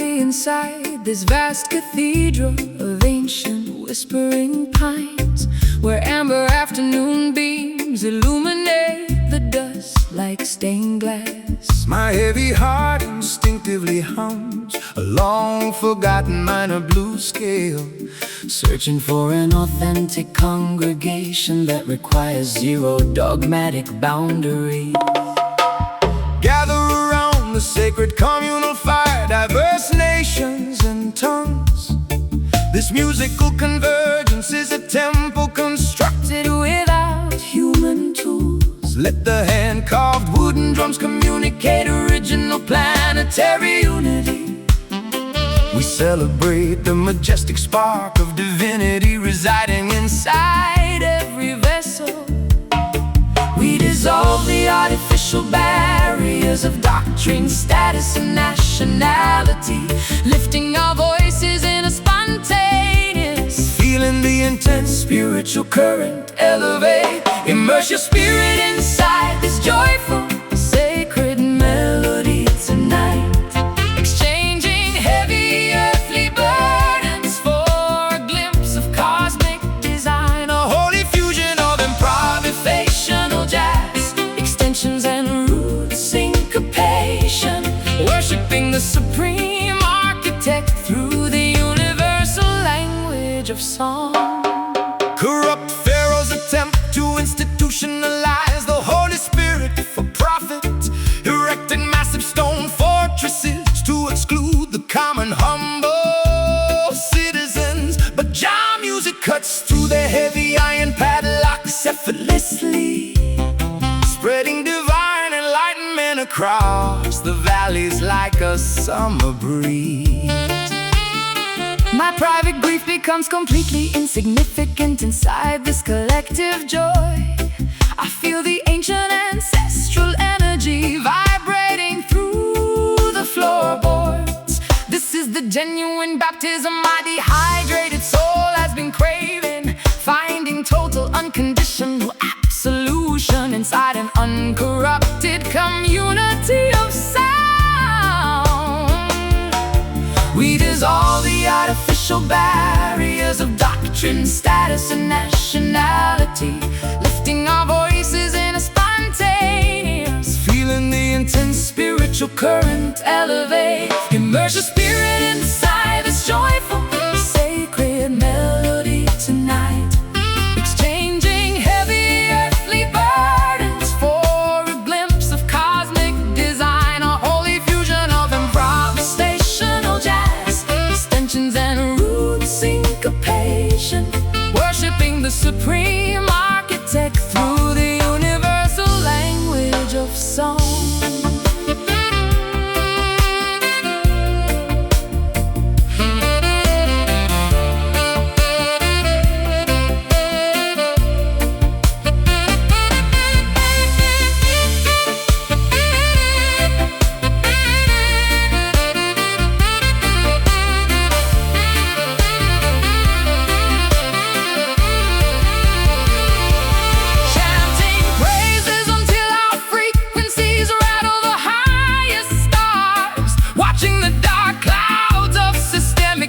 me inside this vast cathedral of ancient whispering pines, where amber afternoon beams illuminate the dust like stained glass. My heavy heart instinctively hums a long-forgotten minor blues scale, searching for an authentic congregation that requires zero dogmatic boundary. Gather around the sacred communal fire, diverse nations and tongues. This musical convergence is a temple constructed without human tools. Let the hand-carved wooden drums communicate original planetary unity. We celebrate the majestic spark of divinity residing inside every vessel. We dissolve the artificial barriers of doctrine, status, and nationality, lifting our voices in a spontaneous, feeling the intense spiritual current elevate. Immerse your spirit inside this joyful, sacred melody tonight, exchanging heavy earthly burdens for a glimpse of cosmic design, a holy fusion of improvisational jazz, extensions and root syncopation, worshiping the supreme architect through the universal language of song. Corrupt pharaohs attempt to institutionalize the Holy Spirit for profit, erecting massive stone fortresses to exclude the common humble citizens. But Jah music cuts through their heavy iron padlocks effortlessly, spreading divine enlightenment across the valleys like a summer breeze. My private grief becomes completely insignificant inside this collective joy. I feel the ancient ancestral energy vibrating through the floorboards. This is the genuine baptism my dehydrated soul has been craving, finding total unconditional absolution inside an uncorrupted community of sound. We dissolve the artificial barriers of doctrine, status, and nationality, lifting our voices in a spontaneous, feeling the intense spiritual current elevate. Immerse your spirit inside this joyful, sacred melody tonight, exchanging heavy earthly burdens for a glimpse of cosmic design, a holy fusion of improvisational jazz, extensions and root syncopation, worshiping the supreme architect through the universal language of song.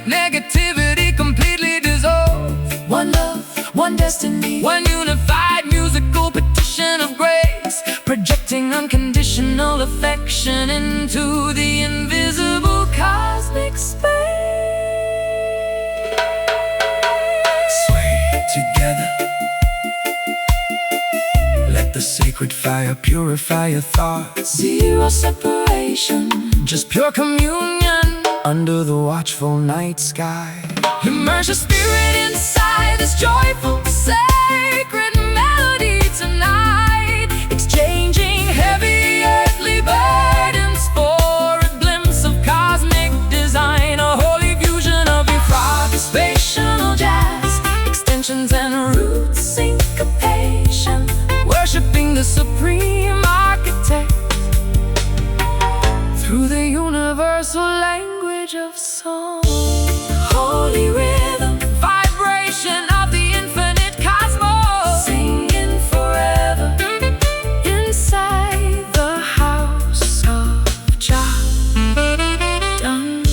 Negativity completely dissolved. One love, one destiny, one unified musical petition of grace, projecting unconditional affection into the invisible cosmic space. Sway together, let the sacred fire purify your thoughts. Zero separation, just pure communion under the watchful night sky. Immerse your spirit inside this joyful, sacred melody tonight, exchanging heavy earthly burdens for a glimpse of cosmic design, a holy fusion of improvisational jazz, extensions and root syncopation, worshiping the supreme architect through the universal language of song. Holy rhythm, vibration of the infinite cosmos, singing forever inside the house of Jah. Dun,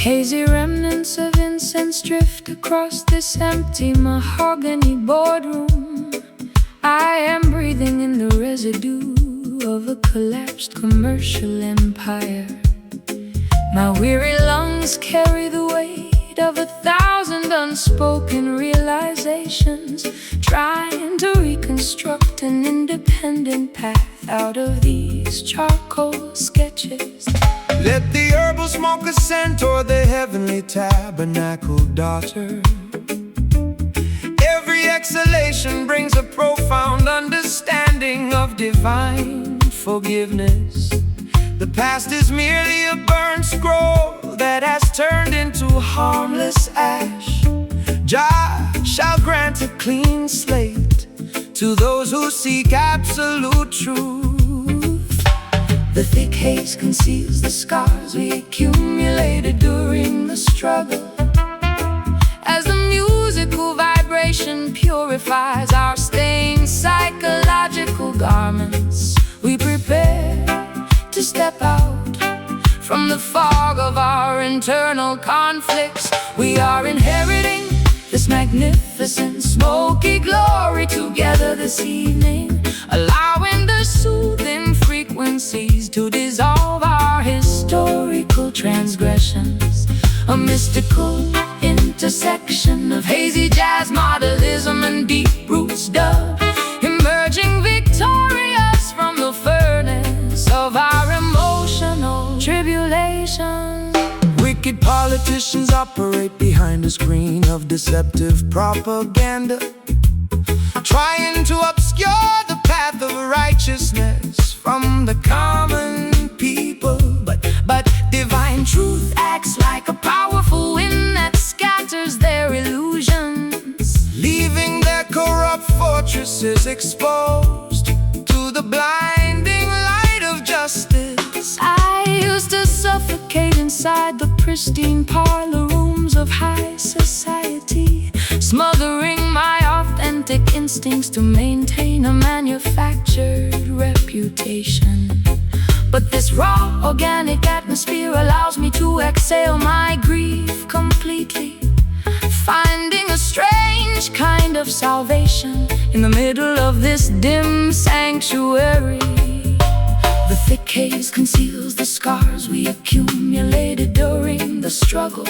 Hazy remnants of incense drift across this empty mahogany boardroom. I am breathing in the residue of a collapsed commercial empire. My weary lungs carry the weight of 1,000 unspoken realizations, trying to reconstruct an independent path out of these charcoal sketches. Let the herbal smoke ascend toward the heavenly tabernacle, daughter. Every exhalation brings a profound understanding of divine forgiveness. The past is merely a burned scroll that has turned into harmless ash. Jah shall grant a clean slate to those who seek absolute truth. The thick haze conceals the scars we accumulated during the struggle. As the musical vibration purifies our stained psychological garments, we prepare to step out from the fog of our internal conflicts. We are inheriting this magnificent smoky glory together this evening, allowing the soothing frequencies to dissolve our historical transgressions. A mystical intersection of hazy jazz, modernism, and deep roots dub, emerging victorious from the furnace of our emotional tribulation. Wicked politicians operate behind a screen of deceptive propaganda, trying to obscure the path of righteousness from the common people. But divine truth acts like a powerful wind that scatters their illusions, leaving their corrupt fortresses exposed to the blinding light of justice. I used to suffocate inside the pristine parlor rooms of high society, smothering my authentic instincts to maintain a manufactured reputation. But this raw, organic atmosphere allows me to exhale my grief completely, finding a strange kind of salvation in the middle of this dim sanctuary. The thick haze conceals the scars we accumulated during the struggle.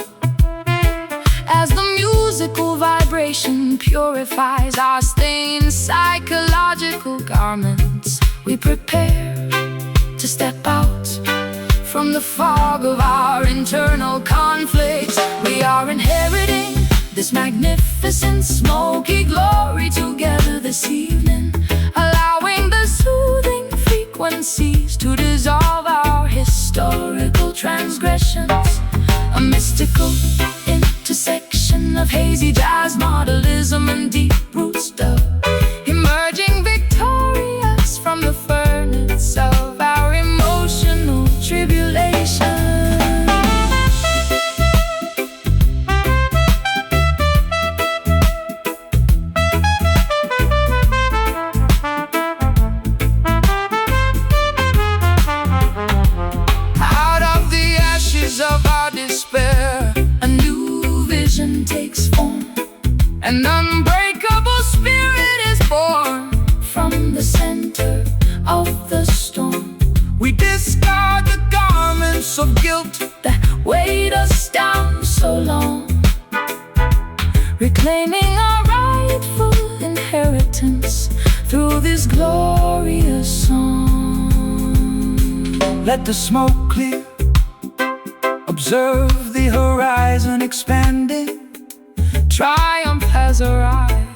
As the musical vibration purifies our stained psychological garments, we prepare to step out from the fog of our internal conflicts. We are inheriting this magnificent smoky glory together this evening, allowing the soothing frequencies to dissolve our historical transgressions. A mystical intersection of hazy jazz, modernism, and deep roots dub, emerging victorious from the furnace of our emotional tribulation. Out of the ashes of our despair, a new vision takes form. An unbreakable spirit is born from the center of the storm. We discard the garments of guilt that weighed us down so long, reclaiming our rightful inheritance through this glorious song. Let the smoke clear, observe the horizon expanding. Triumph has arrived.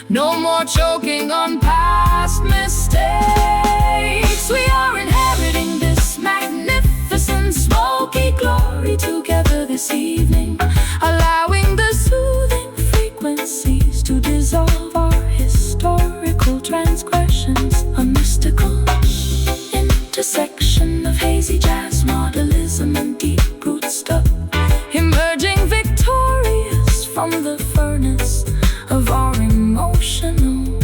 No more choking on past mistakes. We are inheriting this magnificent smoky glory together this evening, allowing the soothing frequencies to dissolve our historical transgressions. A mystical intersection of hazy jazz, modelism, and deep root stuff, emerging victorious from the furnace of our emotional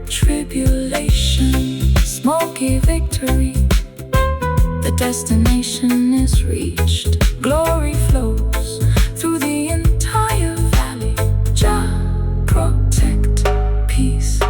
tribulation. Smoky victory, the destination is reached. Glory flows through the entire valley. Jah protect peace.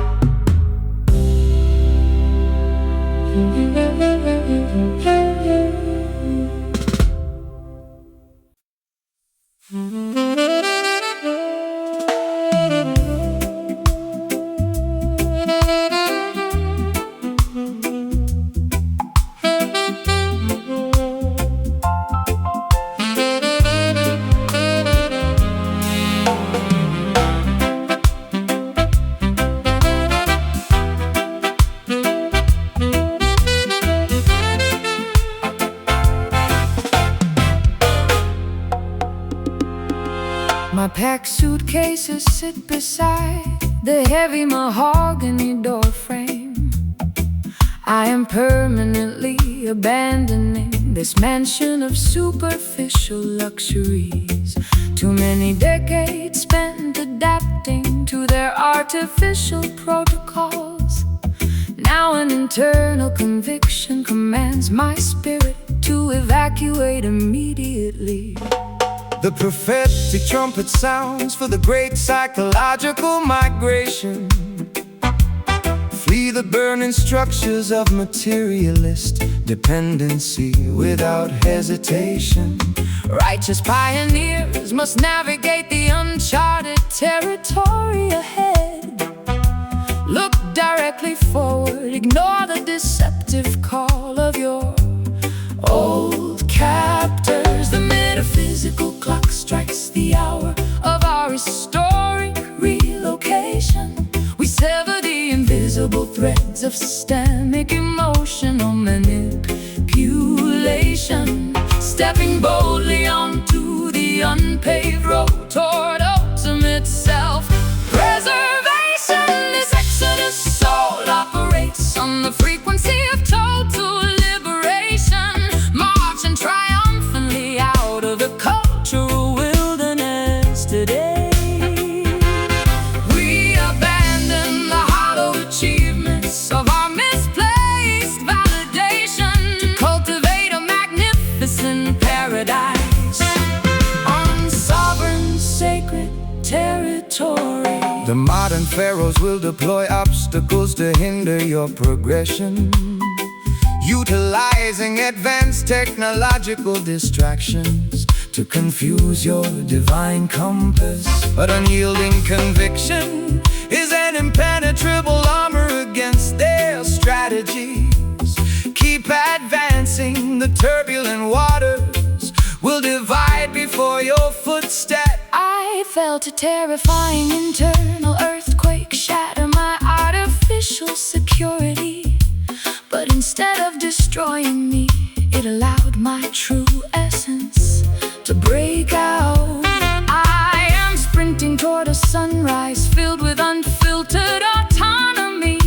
My packed suitcases sit beside the heavy mahogany door frame. I am permanently abandoning this mansion of superficial luxuries. Too many decades spent adapting to their artificial protocols. Now an internal conviction commands my spirit to evacuate immediately. The prophetic trumpet sounds for the great psychological migration. Flee the burning structures of materialist dependency without hesitation. Righteous pioneers must navigate the uncharted territory ahead. Look directly forward, ignore the deceptive call of your old captors. The metaphysical clock strikes the hour of our historic relocation. We sever the invisible threads of systemic emotional manipulation, stepping boldly onto the unpaved road toward ultimate self-preservation. This exodus soul operates on the frequency of total liberation, marching triumphantly out of the cultural wilderness today. We abandon the hollow achievements of our misplaced validation to cultivate a magnificent paradise on sovereign sacred territory. The modern pharaohs will deploy obstacles to hinder your progression, utilizing advanced technological distractions to confuse your divine compass. But unyielding conviction is an impenetrable armor against their strategies. Keep advancing, the turbulent waters will divide before your footsteps. I felt a terrifying internal earthquake shatter my artificial security. But instead of destroying me, it allowed my true essence to break out. I am sprinting toward a sunrise filled with unfiltered autonomy,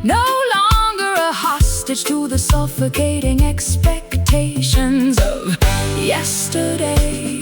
no longer a hostage to the suffocating expectations of yesterday.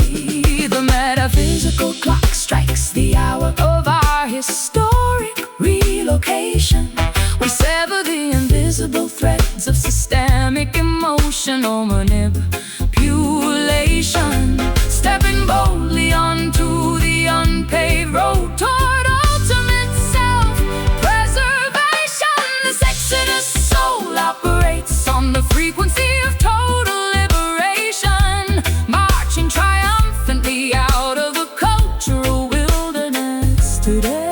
The metaphysical clock strikes the hour of our historic relocation. We sever the invisible threads of systemic emotional manipulation, stepping boldly onto the unpaved road toward ultimate self-preservation. This exodus soul operates on the frequency of total liberation, marching triumphantly out of the cultural wilderness today.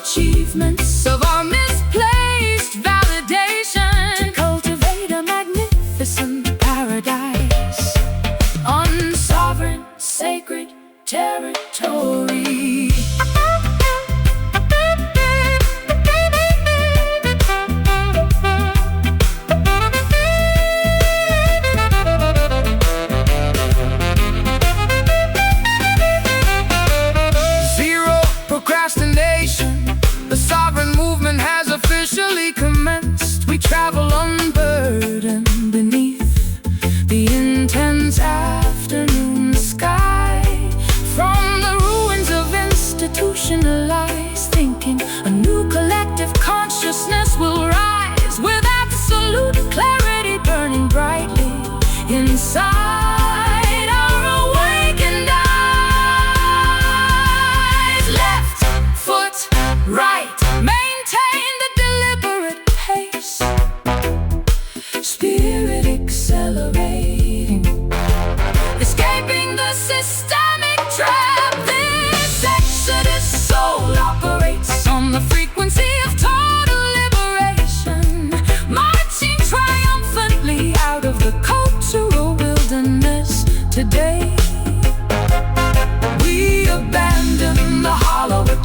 Achievements of our misplaced validation to cultivate a magnificent paradise on sovereign sacred territory.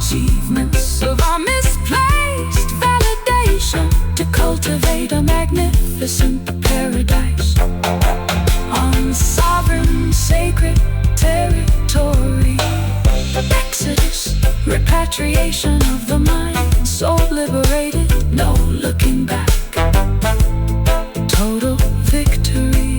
achievements of our misplaced validation to cultivate a magnificent paradise on sovereign sacred territory. Exodus, repatriation of the mind, soul liberated, no looking back. Total victory.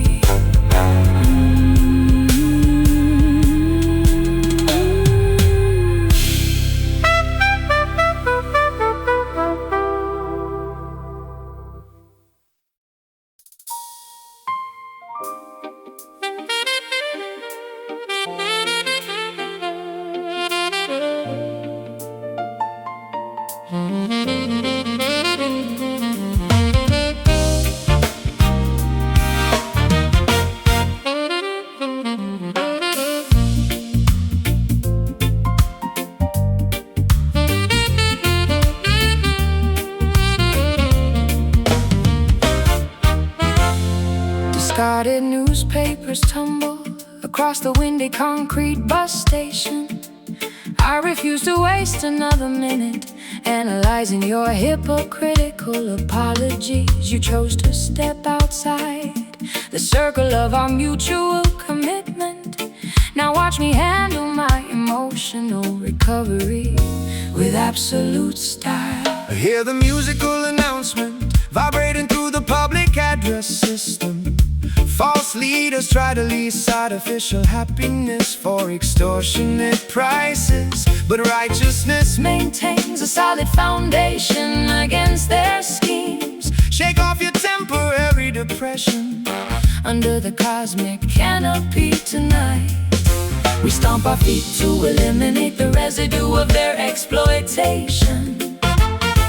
Discarded newspapers tumble across the windy concrete bus station. I refuse to waste another minute analyzing your hypocritical apologies. You chose to step outside the circle of our mutual commitment. Now watch me handle my emotional recovery with absolute style. I hear the musical announcement vibrating through the public address system. False leaders try to lease artificial happiness for extortionate prices, but righteousness maintains a solid foundation against their schemes. shake off your temporary depression. Under the cosmic canopy tonight, we stomp our feet to eliminate the residue of their exploitation,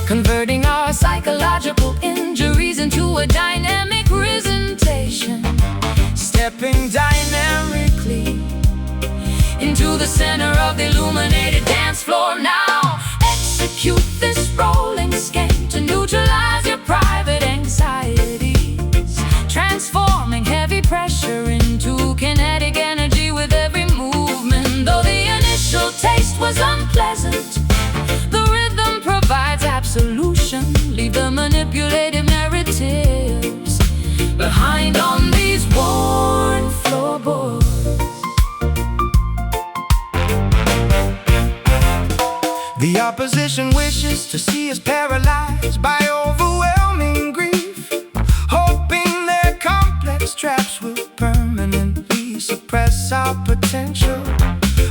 converting our psychological injuries into a dynamic presentation. Stepping dynamically into the center of the illuminated dance floor now. Execute this rolling scheme to neutralize your private anxieties, transforming heavy pressure into kinetic energy with every movement. Though the initial taste was unpleasant, the rhythm provides absolution. Leave the manipulative narratives behind on these worn floorboards. The opposition wishes to see us paralyzed by overwhelming grief, hoping their complex traps will permanently suppress our potential.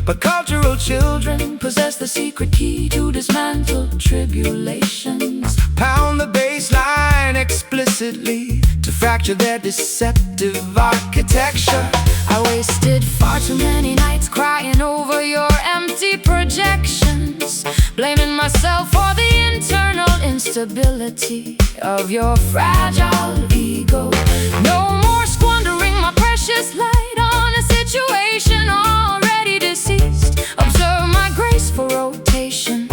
But cultural children possess the secret key to dismantle tribulations, pound the bass line explicitly to fracture their deceptive architecture. I wasted far too many nights crying over your empty projections, blaming myself for the internal instability of your fragile ego. No more squandering my precious light on a situation already deceased. Observe my graceful rotation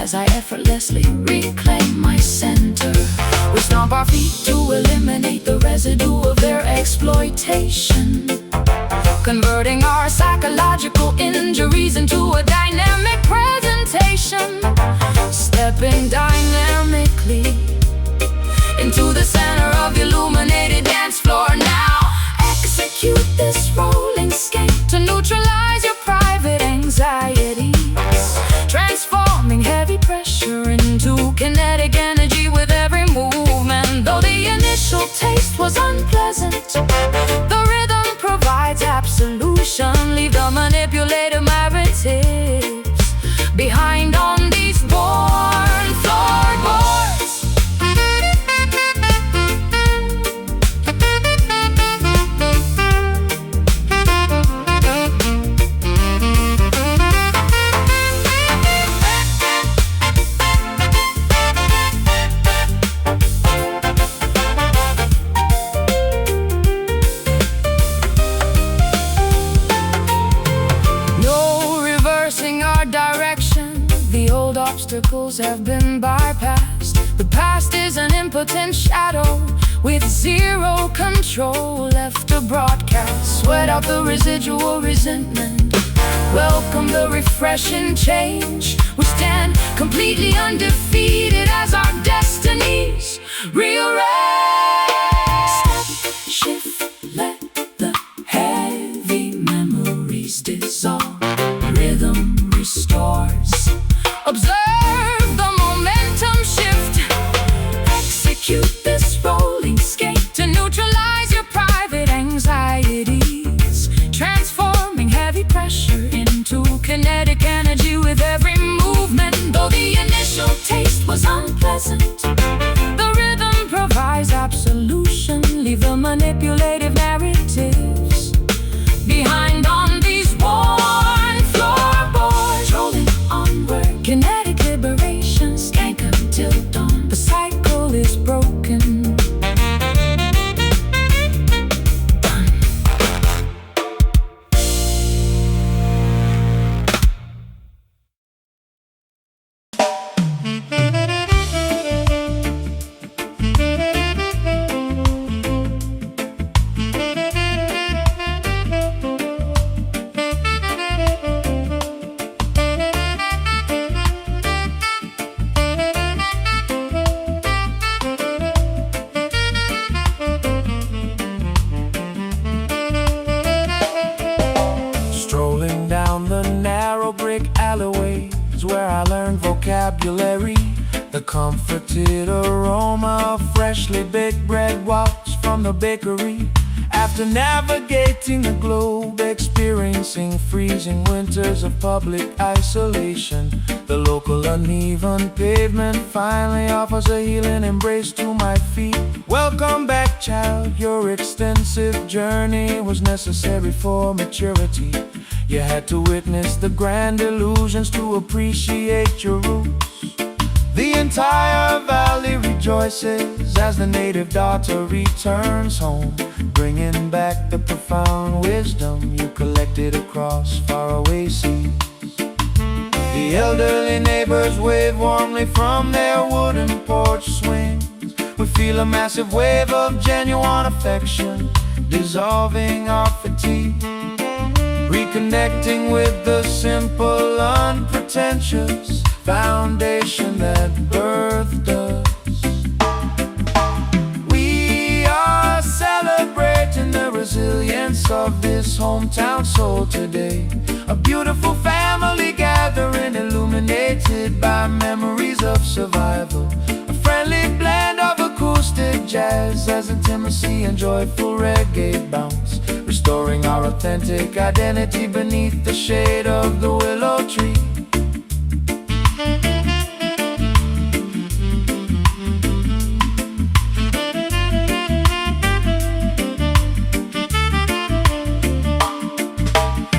as I effortlessly reclaim my center. We stomp our feet to eliminate the residue of their exploitation, converting our psychological injuries into a dynamic presentation. Stepping dynamically into the center of the illuminated dance floor now. Execute this rolling scheme to neutralize your private anxieties, transforming heavy pressure into kinetic energy with every movement. Though the initial taste was unpleasant, the rhythm provides absolution. Leave the manipulative narratives behind on these worn floorboards. Obstacles have been bypassed. The past is an impotent shadow with zero control left to broadcast. Sweat out the residual resentment. Welcome the refreshing change. We stand completely undefeated as our destinies rearrange. Step, shift, let the heavy memories dissolve. Rhythm restores. Observe the momentum shift. Execute this rolling skate to neutralize your private anxieties, transforming heavy pressure into kinetic energy with every movement. Though the initial taste was unpleasant, the rhythm provides absolution. Leave the manipulative narratives behind on these worn floorboards. Rolling onward, kinetic liberation, skank until dawn. The cycle is broken. Strolling down the narrow brick alleyways where I learned vocabulary. The comforted aroma of freshly baked bread wafts from the bakery. After navigating the globe, experiencing freezing winters of public isolation, the local uneven pavement finally offers a healing embrace to my feet. Welcome back, child. Your extensive journey was necessary for maturity. You had to witness the grand illusions to appreciate your roots. The entire valley rejoices as the native daughter returns home, bringing back the profound wisdom you collected across faraway seas. The elderly neighbors wave warmly from their wooden porch swings. We feel a massive wave of genuine affection dissolving our fatigue, reconnecting with the simple, unpretentious foundation that birthed us. We are celebrating the resilience of this hometown soul today. A beautiful family gathering illuminated by memories of survival. A friendly blend of acoustic jazz as intimacy and joyful reggae bounce, restoring our authentic identity beneath the shade of the willow tree.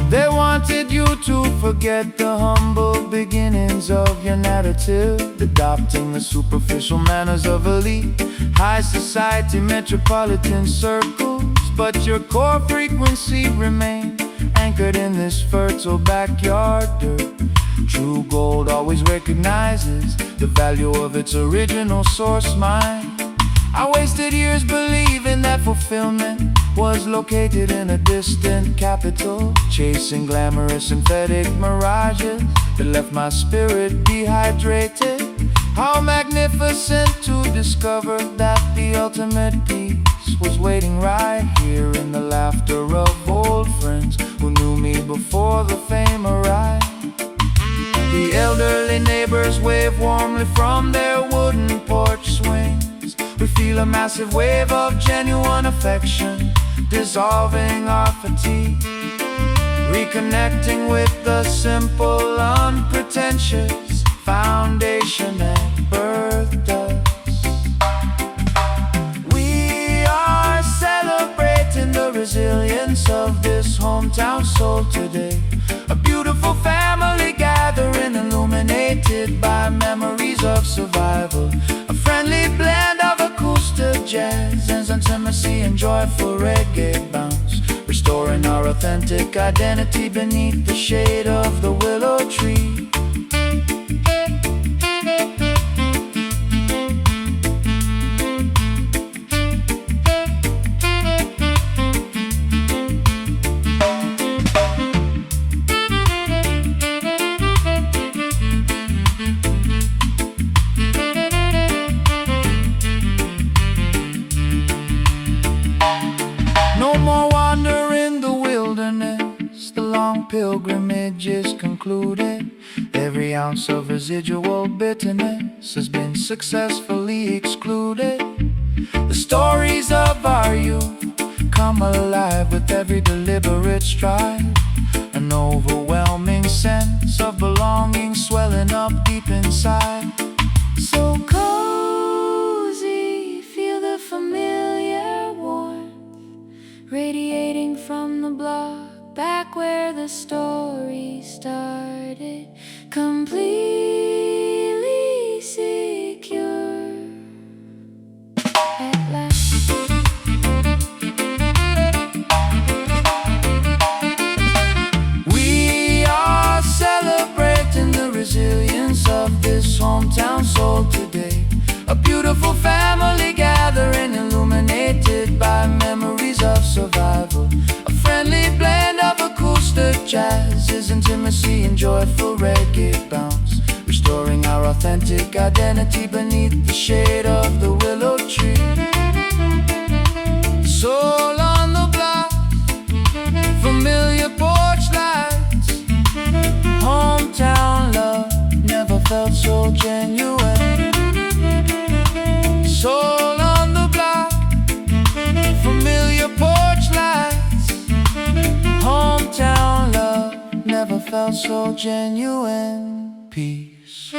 They wanted you to forget the humble beginnings of your narrative, adopting the superficial manners of elite, high society, metropolitan circles. But your core frequency remained anchored in this fertile backyard dirt. True gold always recognizes the value of its original source mine. I wasted years believing that fulfillment was located in a distant capital, chasing glamorous synthetic mirages that left my spirit dehydrated. How magnificent to discover that the ultimate peace was waiting right here in the laughter of old friends who knew me before the fame arrived. The elderly neighbors wave warmly from their wooden porch swings. We feel a massive wave of genuine affection dissolving our fatigue, reconnecting with the simple, unpretentious foundation that birthed us. We are celebrating the resilience of this hometown soul today. A beautiful family gathering illuminated by memories of survival. A friendly blend of acoustic jazz and intimacy and joyful reggae bounce, restoring our authentic identity beneath the shade of the willow tree. is concluded. Every ounce of residual bitterness has been successfully excluded. The stories of our youth come alive with every deliberate stride. An overwhelming sense of belonging swelling up deep inside. So cozy, feel the familiar warmth radiating from the block, back where the story started, completely secure at last. We are celebrating the resilience of this hometown soul today. A beautiful family gathering, illuminated by memories of survival. A friendly blend of acoustic jazz, is intimacy and joyful reggae bounce, restoring our authentic identity beneath the shade of the willow tree. Soul on the block, familiar porch lights, hometown love never felt so genuine. Soul on the block, familiar porch lights, hometown love never felt so genuine. Peace.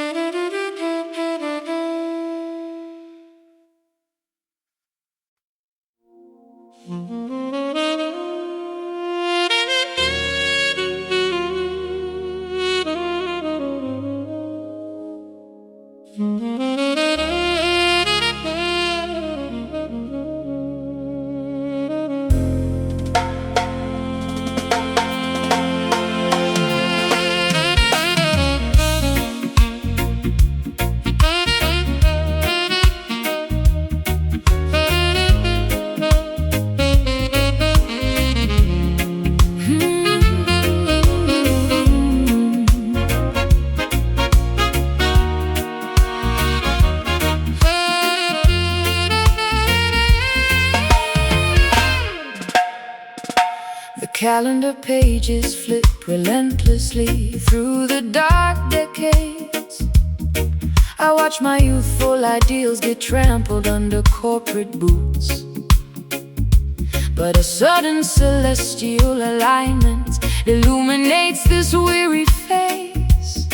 Calendar pages flip relentlessly through the dark decades. I watch my youthful ideals get trampled under corporate boots. But a sudden celestial alignment illuminates this weary face.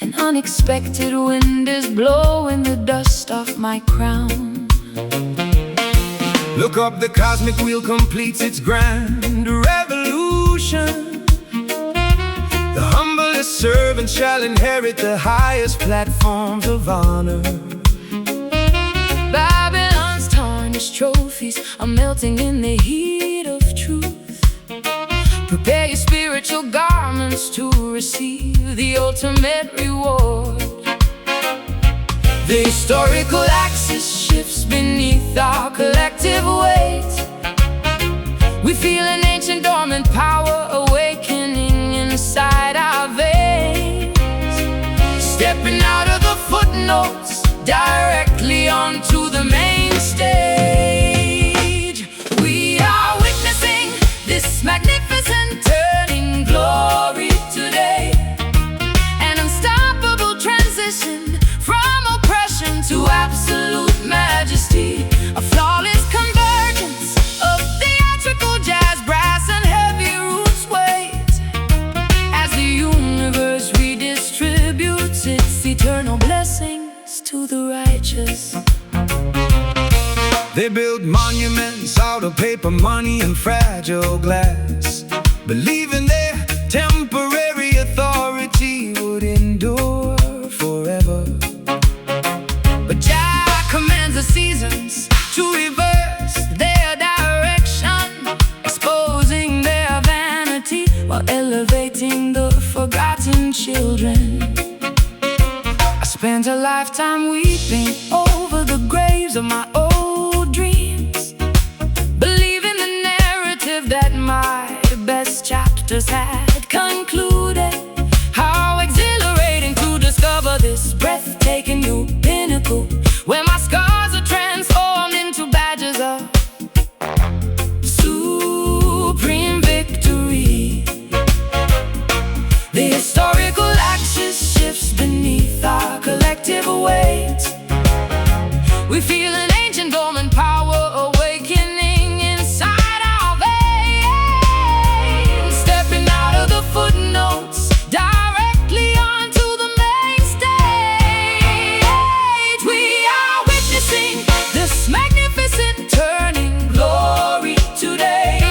An unexpected wind is blowing the dust off my crown. Look up, the cosmic wheel completes its grand revolution. The humblest servant shall inherit the highest platforms of honor. Babylon's tarnished trophies are melting in the heat of truth. Prepare your spiritual garments to receive the ultimate reward. The historical axis shifts beneath our collective weight. We feel an ancient dormant power awakening inside our veins. Stepping out of the footnotes directly onto the main stage. We are witnessing this magnificent turning glory today. An unstoppable transition from oppression to absolute majesty. A flawless convergence of theatrical jazz, brass and heavy roots weight, as the universe redistributes its eternal blessings to the righteous. They build monuments out of paper, money and fragile glass, believing their temporary authority would endure forever. But Jah commands the seasons to reverse their direction, exposing their vanity while elevating the forgotten children. I spent a lifetime weeping over the graves of my old dreams, believing the narrative that my best chapters had concluded. How exhilarating to discover this breathtaking new pinnacle, where my scars are transformed into badges of supreme victory. The We feel an ancient dormant power awakening inside our veins, stepping out of the footnotes directly onto the main stage. We are witnessing this magnificent turning glory today,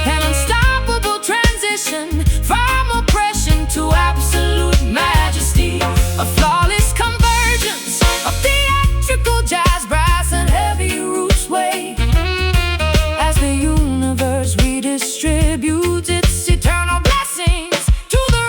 an unstoppable transition from oppression to absolute majesty, a flawless convergence of theatrical jazz, brass, and heavy roots sway as the universe redistributes its eternal blessings to the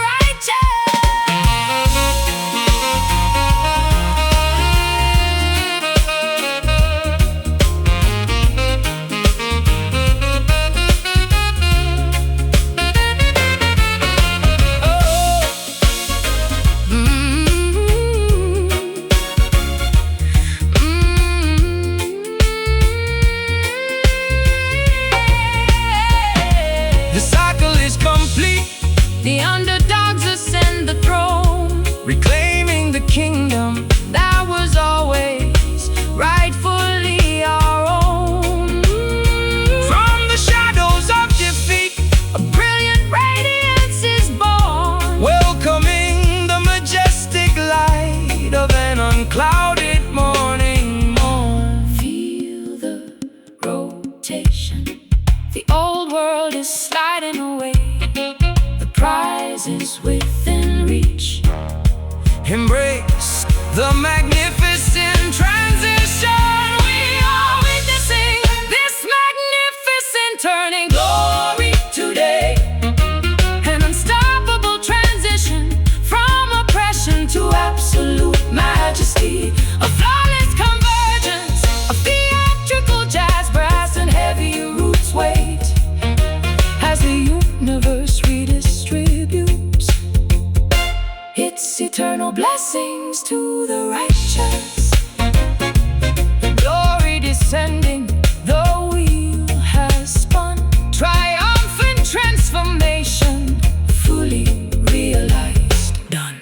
The cycle is complete, The underdogs ascend the throne, reclaiming the kingdom that was always rightfully our own. from the shadows of defeat, A brilliant radiance is born, welcoming the majestic light of an unclouded morning morn. feel the rotation. The old world is sliding away, the prize is within reach. Embrace the magnificent transition. We are witnessing this magnificent turning glory today, an unstoppable transition from oppression to absolute majesty, a flawless convergence of theatrical jazz, brass, and heavy roots weight as the universe redistributes its eternal blessings to the righteous. Glory descending, the wheel has spun, triumphant transformation fully realized, done.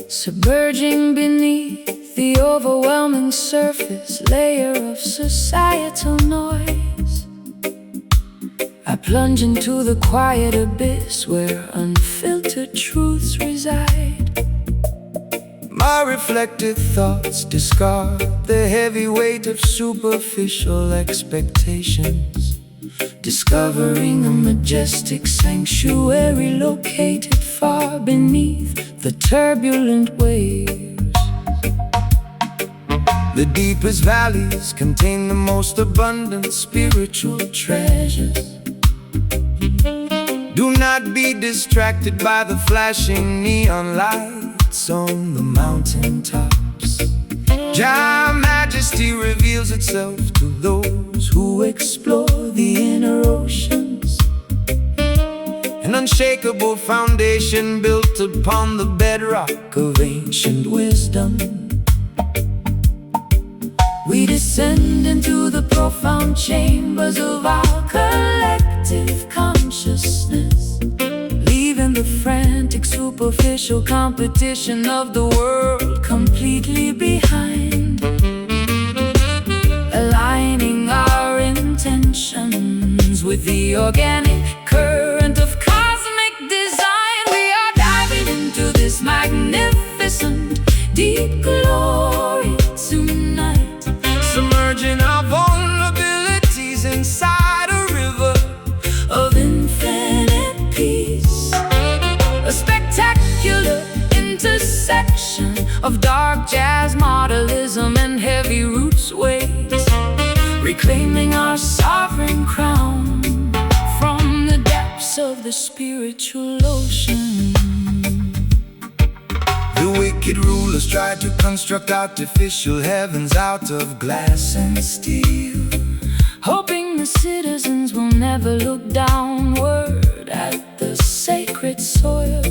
Submerging beneath the overwhelming surface layer of societal noise, I plunge into the quiet abyss where unfiltered truths reside. My reflective thoughts discard the heavy weight of superficial expectations, Discovering a majestic sanctuary located far beneath the turbulent waves. The deepest valleys contain the most abundant spiritual treasures. Do not be distracted by the flashing neon lights on the mountaintops. Jah Majesty reveals itself to those who explore the inner oceans, an unshakable foundation built upon the bedrock of ancient wisdom. We descend into the profound chambers of our collective consciousness, leaving the frantic superficial competition of the world completely behind, aligning our intentions with the organic current of cosmic design. We are diving into this magnificent deep glory tonight, Submerging our vulnerabilities inside a river of infinite peace, a spectacular intersection of dark jazz, modernism, and heavy roots waves, reclaiming our sovereign crown from the depths of the spiritual ocean. The wicked rulers tried to construct artificial heavens out of glass and steel, hoping the citizens will never look downward at the sacred soil.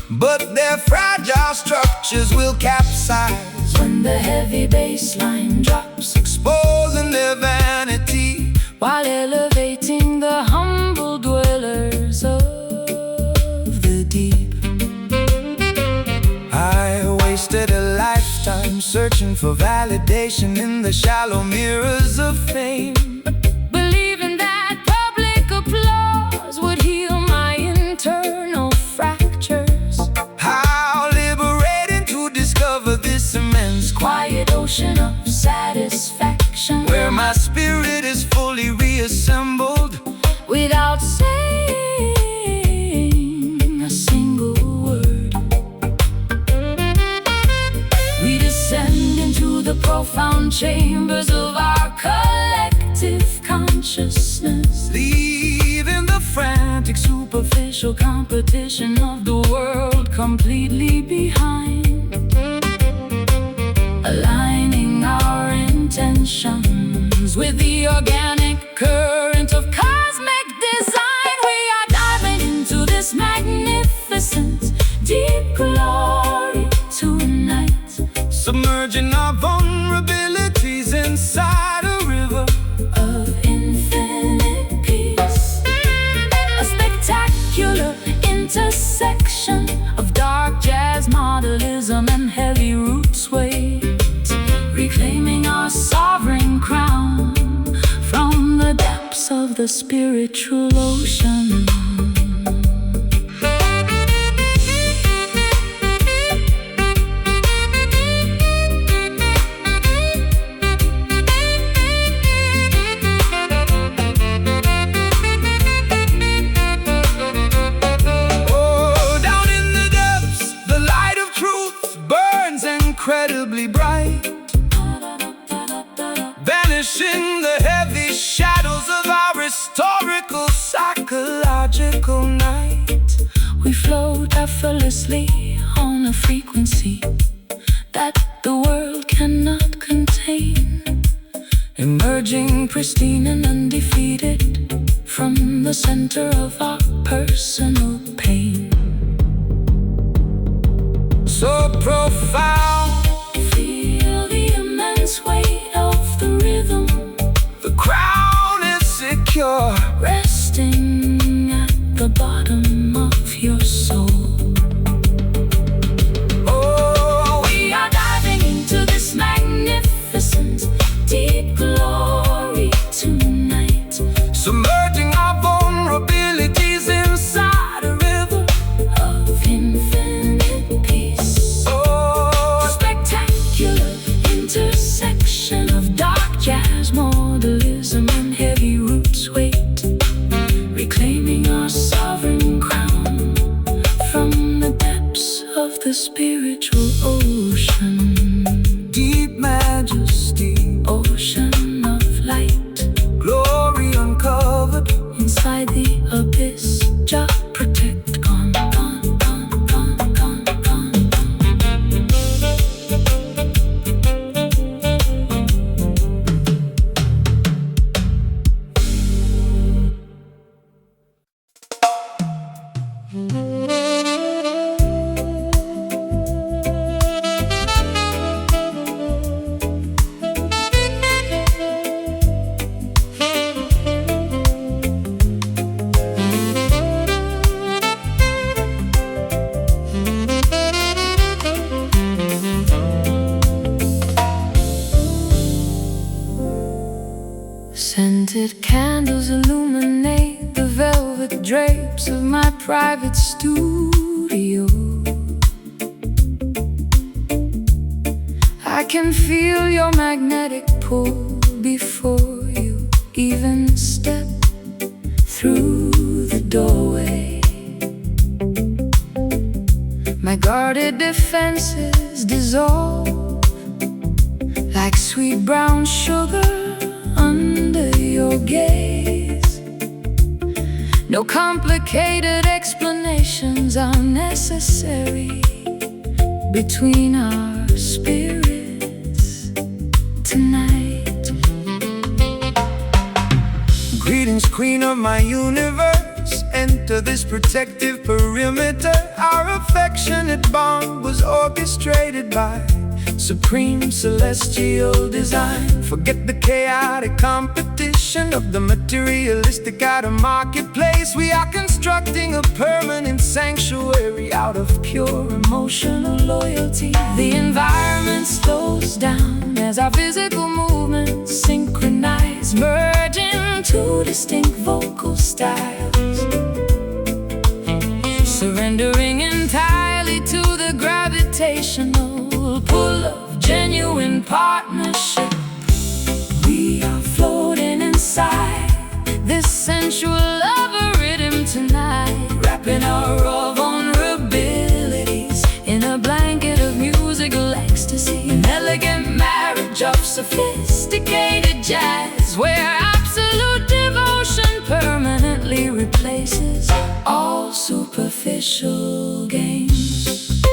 But their fragile structures will capsize when the heavy bass line drops, exposing their vanity while elevating the humble dwellers of the deep. I wasted a lifetime searching for validation in the shallow mirrors of fame, believing that public applause would heal my internal fractures. How liberating to discover this immense Quiet ocean of satisfaction, where my spirit is fully reassembled without saying a single word. We descend into the profound chambers of our collective consciousness, leaving the frantic superficial competition of the world completely behind, aligning our intentions with the organic current of cosmic design. We are diving into this magnificent deep glory tonight, submerging our vulnerabilities inside a river of infinite peace. A spectacular intersection of dark jazz modelism and heavy roots weight, reclaiming our sovereign crown from the depths of the spiritual ocean. Incredibly bright, vanishing the heavy shadows of our historical psychological night. We float effortlessly on a frequency that the world cannot contain, emerging pristine and undefeated from the center of our personal pain. So profound, feel the immense weight of the rhythm. The crown is secure, resting at the bottom of your soul. Oh, we are diving into this magnificent deep glory tonight, submerging our vulnerabilities inside a river of infinite peace. Oh, spectacular intersection of dark jazz modelism and heavy roots weight, reclaiming our sovereign crown from the depths of the spiritual ocean. Deep majesty, Ocean of light, glory uncovered inside the abyss. Jah protect, gone, gone, gone, gone, gone, gone. Scented candles illuminate the velvet drapes of my private studio. I can feel your magnetic pull before you even step through the doorway. My guarded defenses dissolve like sweet brown sugar under your gaze. No complicated explanations are necessary between our spirits tonight. Greetings, queen of my universe. Enter this protective perimeter. Our affectionate bond was orchestrated by supreme celestial design. Forget the chaotic competition of the materialistic out of marketplace. We are constructing a permanent sanctuary out of pure emotional loyalty. The environment slows down as our physical movements synchronize, merging two distinct vocal styles, surrendering entirely to the gravitational pull of genuine partnership. We are floating inside this sensual love rhythm tonight, wrapping our raw vulnerabilities in a blanket of musical ecstasy. An elegant marriage of sophisticated jazz, where absolute devotion permanently replaces all superficial games.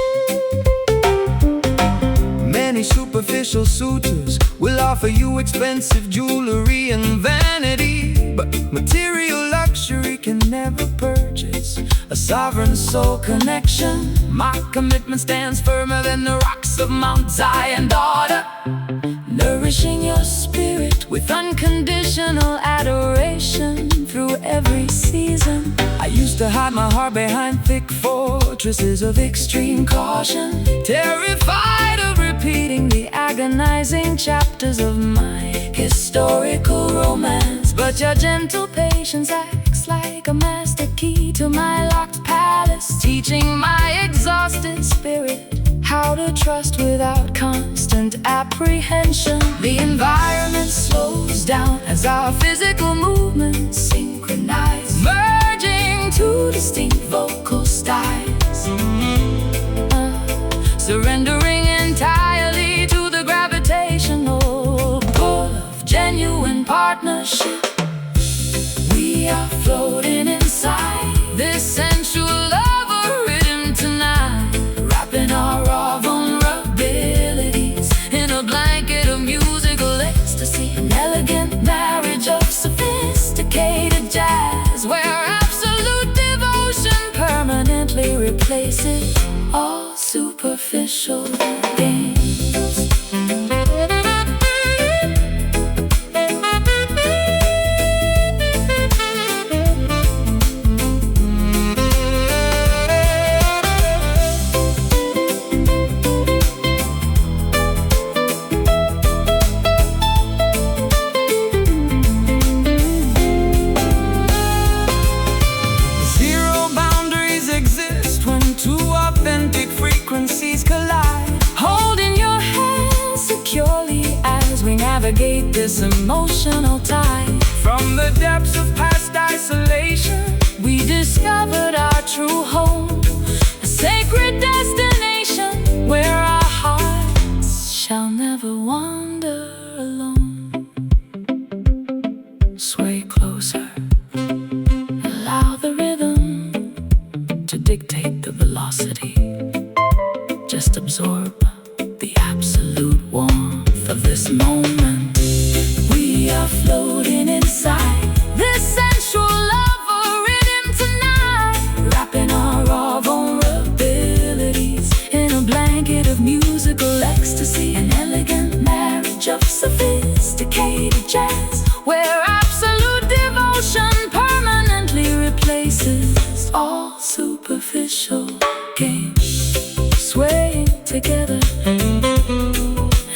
Many superficial suitors will offer you expensive jewelry and vanity, but material luxury can never purchase a sovereign soul connection. My commitment stands firmer than the rocks of Mount Zion, daughter, nourishing your spirit with unconditional adoration through every season. I used to hide my heart behind thick fortresses of extreme caution, terrified of repeating the agonizing chapters of my historical romance. But your gentle patience acts like a master key to my locked palace, teaching my exhausted spirit how to trust without constant apprehension. The environment slows down as our physical movements synchronize, merging two distinct vocal styles, surrendering entirely to the gravitational pull of genuine partnership. We are floating inside this sensual love rhythm tonight, wrapping our raw vulnerabilities in a blanket of musical ecstasy. An elegant marriage of sophisticated jazz, where absolute devotion permanently replaces all superficial games. Collide, holding your hand securely as we navigate this emotional tide. From the depths of past isolation, we discovered our true home, a sacred destination where our hearts shall never wander alone. Sway closer, allow the rhythm to dictate the velocity. Just absorb the absolute warmth of this moment. We are floating inside this sensual love rhythm tonight, wrapping our raw vulnerabilities in a blanket of musical ecstasy. An elegant marriage of sophisticated jazz, where absolute devotion permanently replaces all superficial games. Swaying together,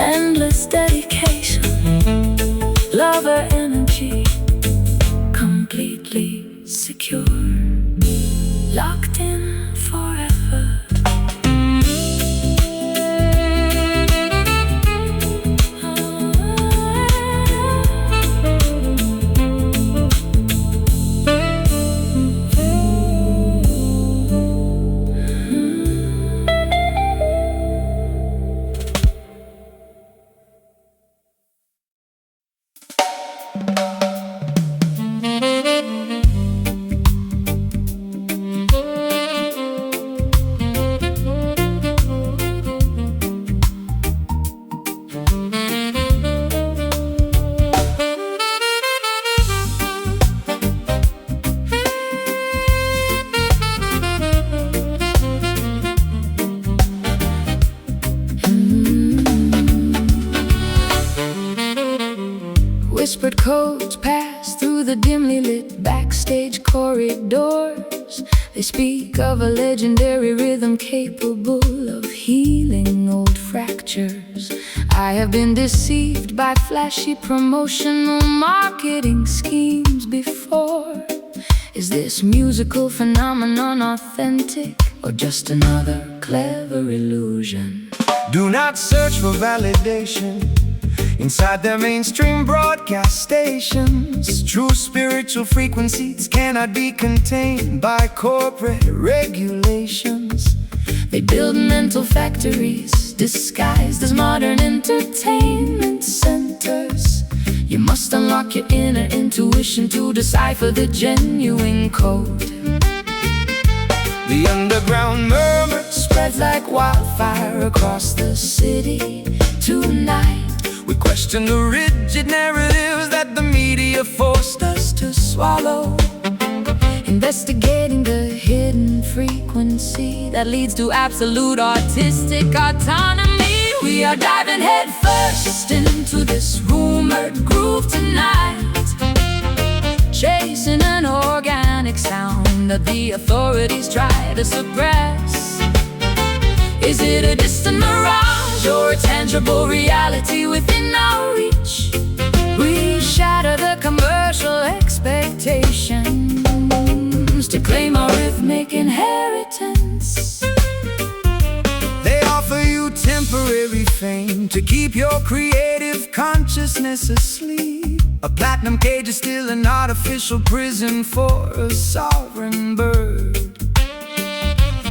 endless dedication, lover energy, completely secure, locked in forever. whispered codes pass through the dimly lit backstage corridors. They speak of a legendary rhythm capable of healing old fractures. I have been deceived by flashy promotional marketing schemes before. Is this musical phenomenon authentic, or just another clever illusion? Do not search for validation inside their mainstream broadcast stations. True spiritual frequencies cannot be contained by corporate regulations. They build mental factories disguised as modern entertainment centers. You must unlock your inner intuition to decipher the genuine code. The underground murmur Spreads like wildfire across the city tonight. We question the rigid narratives that the media forced us to swallow. Investigating the hidden frequency that leads to absolute artistic autonomy. We are diving headfirst into this rumored groove tonight, chasing an organic sound that the authorities try to suppress. Is it a distant mirage or a tangible reality within our reach? We shatter the commercial expectations to claim our rhythmic inheritance. They offer you temporary fame to keep your creative consciousness asleep. A platinum cage is still an artificial prison for a sovereign bird.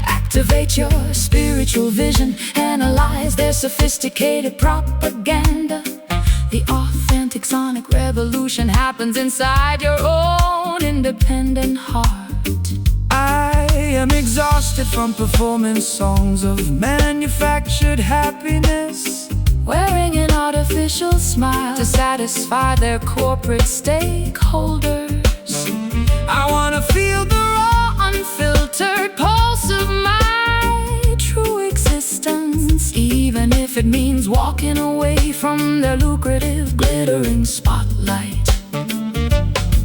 Activate your spiritual vision, analyze their sophisticated propaganda. The authentic sonic revolution happens inside your own independent heart. I am exhausted from performing songs of manufactured happiness, wearing an artificial smile to satisfy their corporate stakeholders. I wanna feel the raw, Unfiltered pulse of my true existence, even if it means walking away from their lucrative glittering spotlight.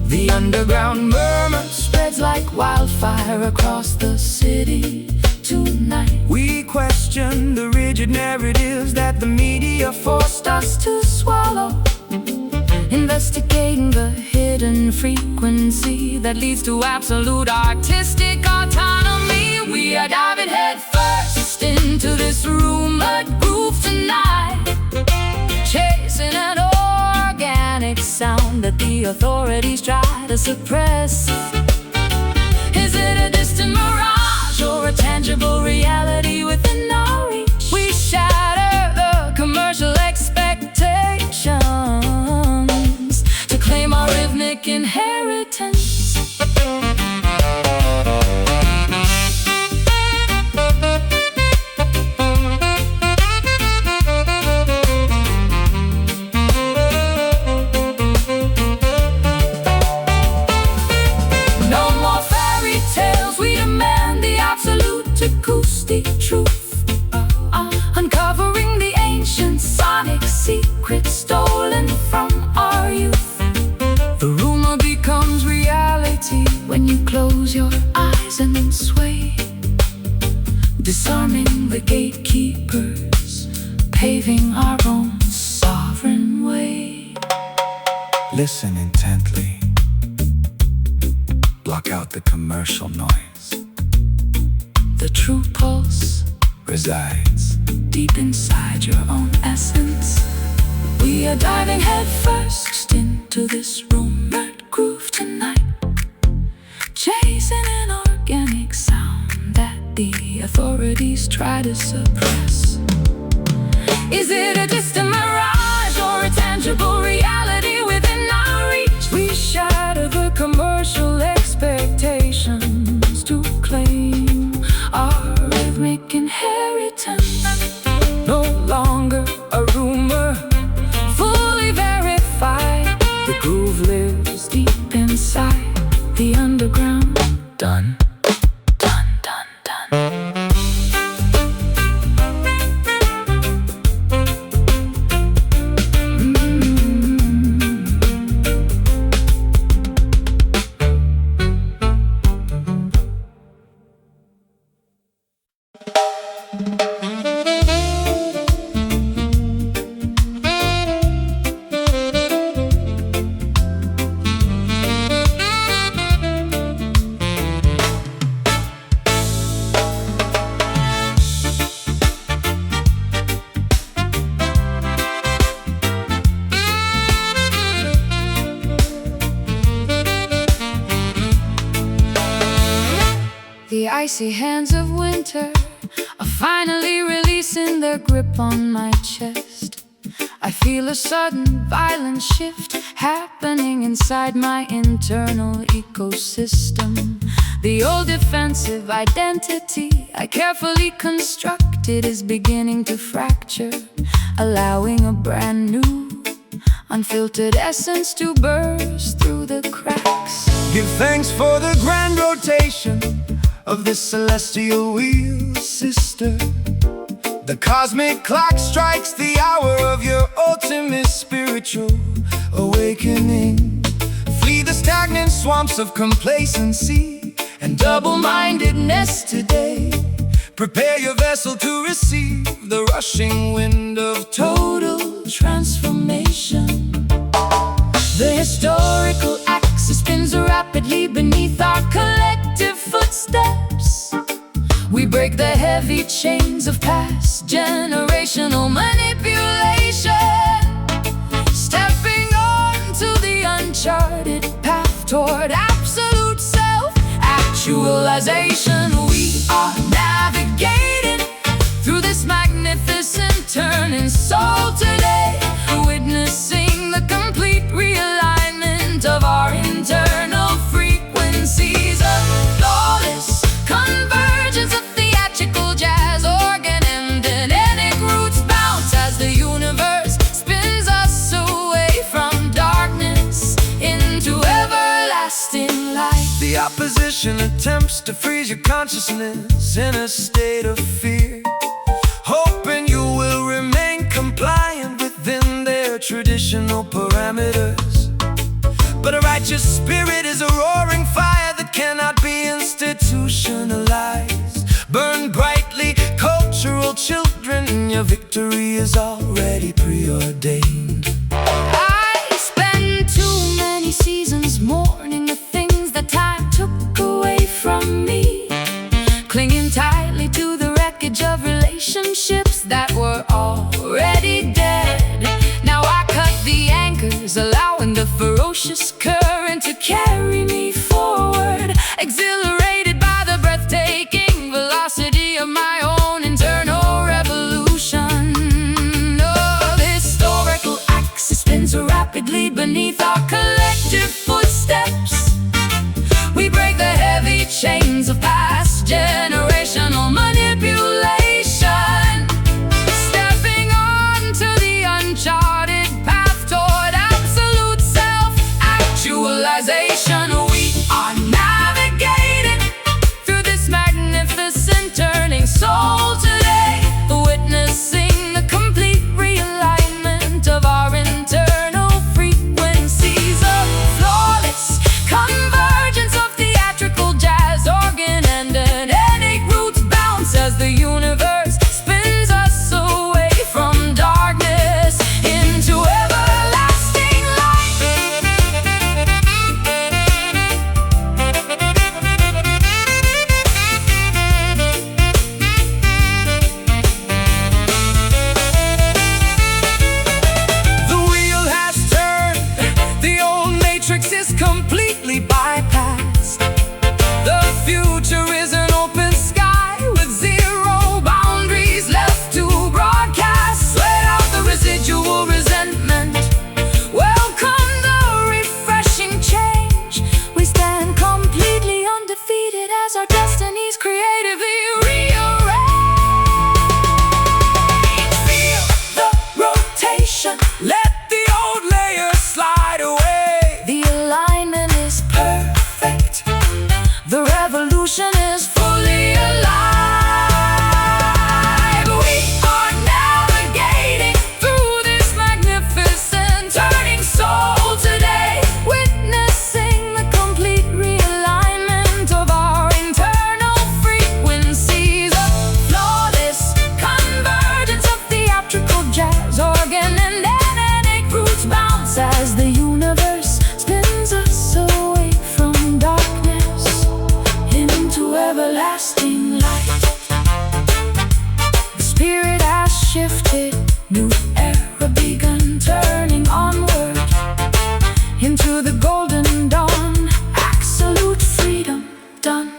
the underground murmur Spreads like wildfire across the city tonight. We question the rigid narratives that the media forced us To swallow, investigating the hidden frequency that leads to absolute artistic autonomy. We are diving headfirst into this rumored groove tonight, chasing an organic sound that the authorities try to suppress. Is it a distant mirage or a tangible reality within our reach? We shatter the commercial expectations to claim our rhythmic inheritance. No more fairy tales, we demand the absolute acoustic truth. Uncovering the ancient sonic secrets stolen from our youth. The rumor becomes reality when you close your eyes and then sway, disarming the gatekeepers, paving our own sovereign way. Listen intently. Block out the commercial noise. The true pulse Resides deep inside your own essence. We are diving headfirst into this rumored groove tonight, chasing an organic sound that the authorities try to suppress. Is it a distant mirage or a tangible reality within our reach? We shatter the commercial expectations to claim our rhythmic inheritance. No longer a rumor, fully verified. The groove lives deep inside the underground. Done, done, done, done. icy hands of winter are finally releasing their grip on my chest. I feel a sudden violent shift happening inside my internal ecosystem. The old defensive identity I carefully constructed is beginning to fracture, allowing a brand new, unfiltered essence to burst through the cracks. Give thanks for the grand rotation of this celestial wheel, sister. The cosmic clock strikes the hour of your ultimate spiritual awakening. Flee the stagnant swamps of complacency and double-mindedness today. Prepare your vessel to receive the rushing wind of total transformation. The historical axis spins rapidly beneath our collective footsteps. We break the heavy chains of past generational manipulation, stepping on to the uncharted path toward absolute self-actualization. We are navigating through this magnificent turning soul today, witnessing the complete realignment of our internal frequencies, a flawless convergence of theatrical jazz, organ and dynamic roots bounce as the universe spins us away from darkness into everlasting light. The opposition attempts to freeze your consciousness in a state of fear, hoping you will remain compliant within their traditional parameters. But a righteous spirit is a roaring fire that cannot be institutionalized. Burn brightly, cultural children, your victory is already preordained. I spend too many seasons mourning the things that time took away from me, clinging tightly to the wreckage of relationships that were already dead. Now I cut the anchors, allowing the ferocious current to carry me forward, exhilarated by the breathtaking velocity of my own internal revolution. Oh, the historical axis spins rapidly beneath our collective footsteps. We break the heavy chains of past generational manipulation, stepping on to the uncharted path toward absolute self-actualization. We are navigating through this magnificent turning soul today, witnessing the complete realignment of our internal frequencies, a flawless convergence of theatrical jazz, organ and dynamic roots bounce as the universe spins us away from darkness into everlasting light. The wheel has turned, the old matrix is completely bypassed. The future is an open sky with zero boundaries left to broadcast. Let out the residual resentment, welcome the refreshing change. We stand completely undefeated as our destinies creatively rearrange. Feel the rotation, let the old layers slide away. The alignment is perfect, the revolution is fully alive. We are navigating through this magnificent turning soul today, witnessing the complete realignment of our internal frequencies, a flawless convergence of theatrical jazz, organ and dynamic roots bounce as the universe spins us away from darkness into everlasting light. The spirit has shifted, new era begun, turning onward into the golden dawn, absolute freedom done.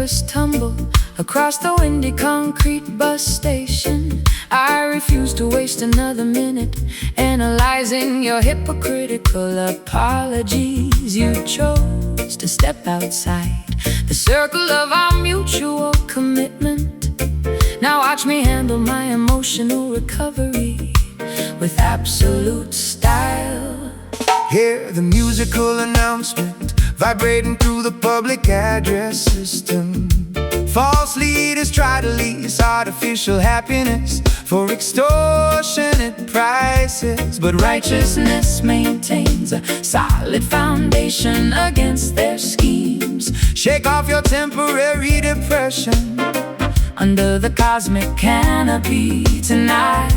dangerous tumble across the windy concrete bus station. I refuse to waste another minute analyzing your hypocritical apologies. You chose to step outside the circle of our mutual commitment. Now watch me handle my emotional recovery with absolute style. Hear the musical announcement vibrating through the public address system. False leaders try to lease artificial happiness for extortionate prices, but righteousness maintains a solid foundation against their schemes. Shake off your temporary depression under the cosmic canopy tonight.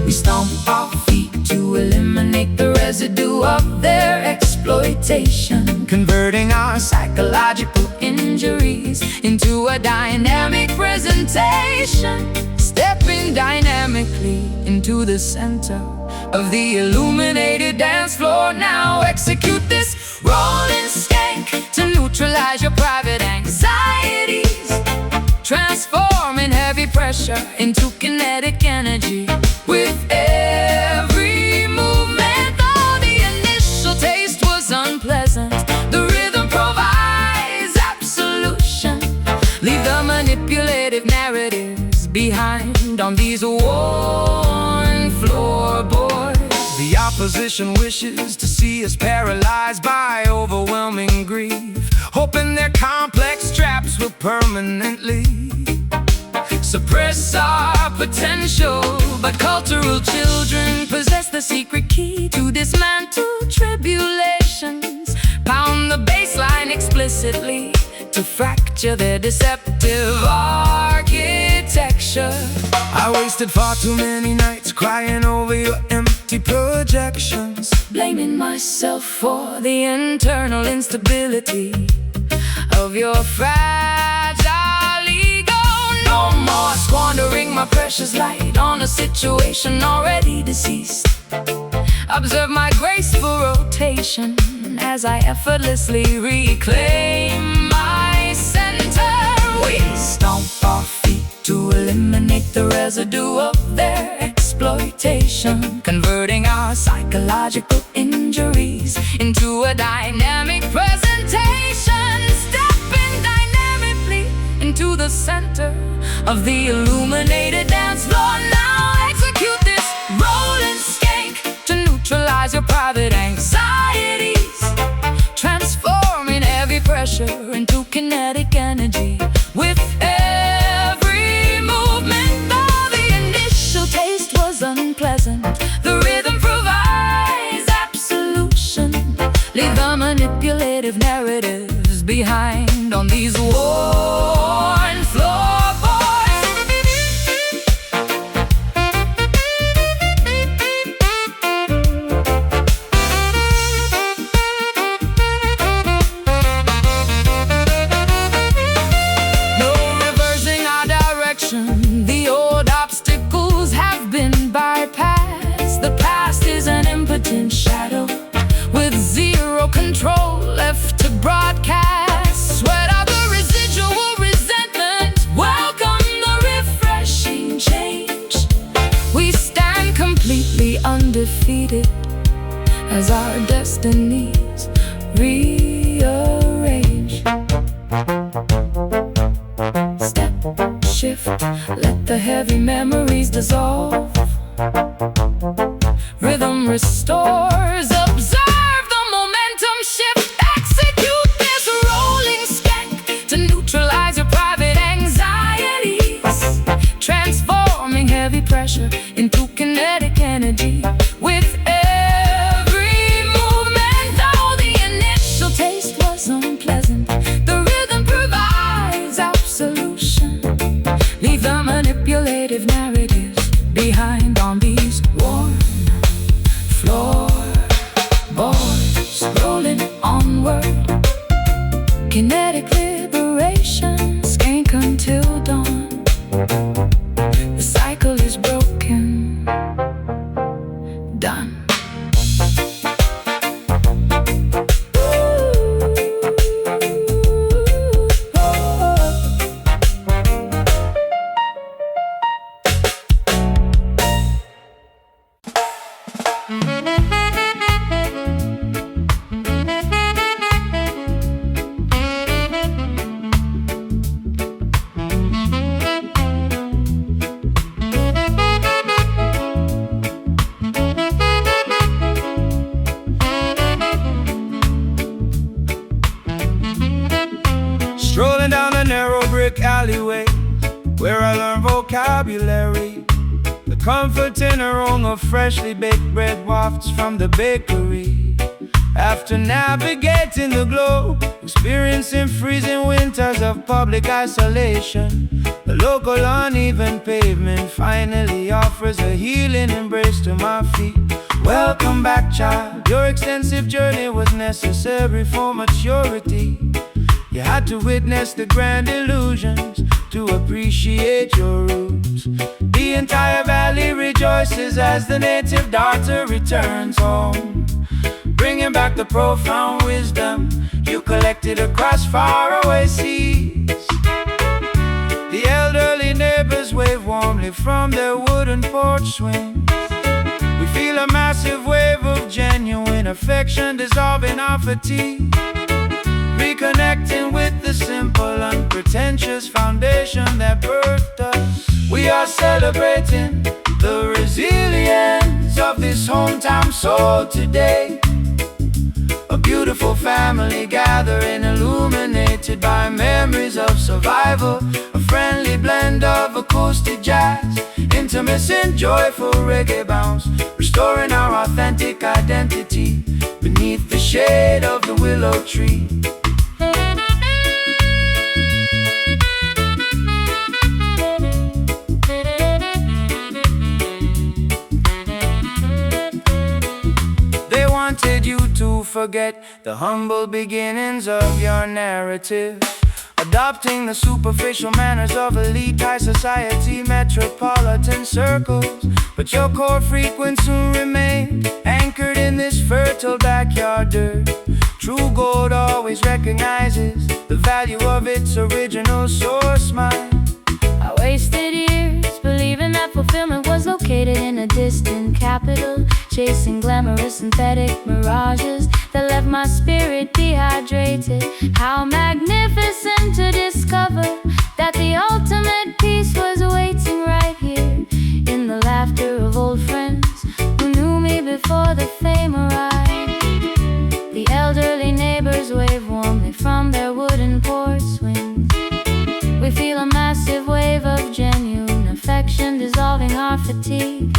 We stomp our feet to eliminate the residue of their exploitation, converting our psychological injuries into a dynamic presentation. Stepping dynamically into the center of the illuminated dance floor. Now execute this rolling skank to neutralize your private anxieties, transforming heavy pressure into kinetic energy with every movement. Though the initial taste was unpleasant, the rhythm provides absolution. Leave the manipulative narratives behind on these worn floorboards. The opposition wishes to see us paralyzed by overwhelming grief, hoping their complex traps will permanently suppress our potential. But cultural children possess the secret key to dismantle tribulations, pound the baseline explicitly to fracture their deceptive architecture. I wasted far too many nights crying over your empty projections, blaming myself for the internal instability of your fragile ego. No more squandering my precious light on a situation already deceased. Observe my graceful rotation as I effortlessly reclaim my center. We stomp our feet to eliminate the residue of their exploitation, converting our psychological injuries into a dynamic presentation. Stepping dynamically into the center of the illuminated dance floor. Now execute this rolling skank to neutralize your private anxieties, transforming heavy pressure into kinetic energy with every movement. Though the initial taste was unpleasant, the rhythm provides absolution. Leave the manipulative narratives behind on these worn floorboards. No reversing our direction. The old obstacles have been bypassed. The past is an impotent shadow with zero control left to broadcast. Sweat out the residual resentment, welcome the refreshing change. We stand completely undefeated as our destinies rearrange. Step, shift, let the heavy memories dissolve. Rhythm restores, observe the momentum shift. Execute this rolling skank to neutralize your private anxieties, transforming heavy pressure into kinetic energy with every movement. Though the initial taste was unpleasant, the rhythm provides absolution. Leave the manipulative narratives behind on these worn floorboards. Rolling onward, kinetic liberation, skank until dawn. The cycle is broken, done. where I learn vocabulary. The comforting aroma of freshly baked bread wafts from the bakery. After navigating the globe, experiencing freezing winters of public isolation, the local uneven pavement finally offers a healing embrace to my feet. Welcome back, child. Your extensive journey was necessary for maturity. You had to witness the grand illusions to appreciate your roots. The entire valley rejoices as the native daughter returns home, bringing back the profound wisdom you collected across faraway seas. The elderly neighbors wave warmly from their wooden porch swings. We feel a massive wave of genuine affection dissolving our fatigue, reconnecting with the simple, unpretentious foundation that birthed us. We are celebrating the resilience of this hometown soul today. A beautiful family gathering, illuminated by memories of survival. A friendly blend of acoustic jazz, intimacy and joyful reggae bounce, restoring our authentic identity beneath the shade of the willow tree. They wanted you to forget the humble beginnings of your narrative, adopting the superficial manners of elite high society metropolitan circles. But your core frequency remained anchored in this fertile backyard dirt. True gold always recognizes the value of its original source mine. I wasted years believing that fulfillment was located in a distant capital, chasing glamorous synthetic mirages that left my spirit dehydrated. How magnificent to discover that the ultimate peace was waiting right here, in the laughter of old friends who knew me before the fame arrived. The elderly neighbors wave warmly from their wooden porch swings. We feel a massive wave of genuine affection dissolving our fatigue,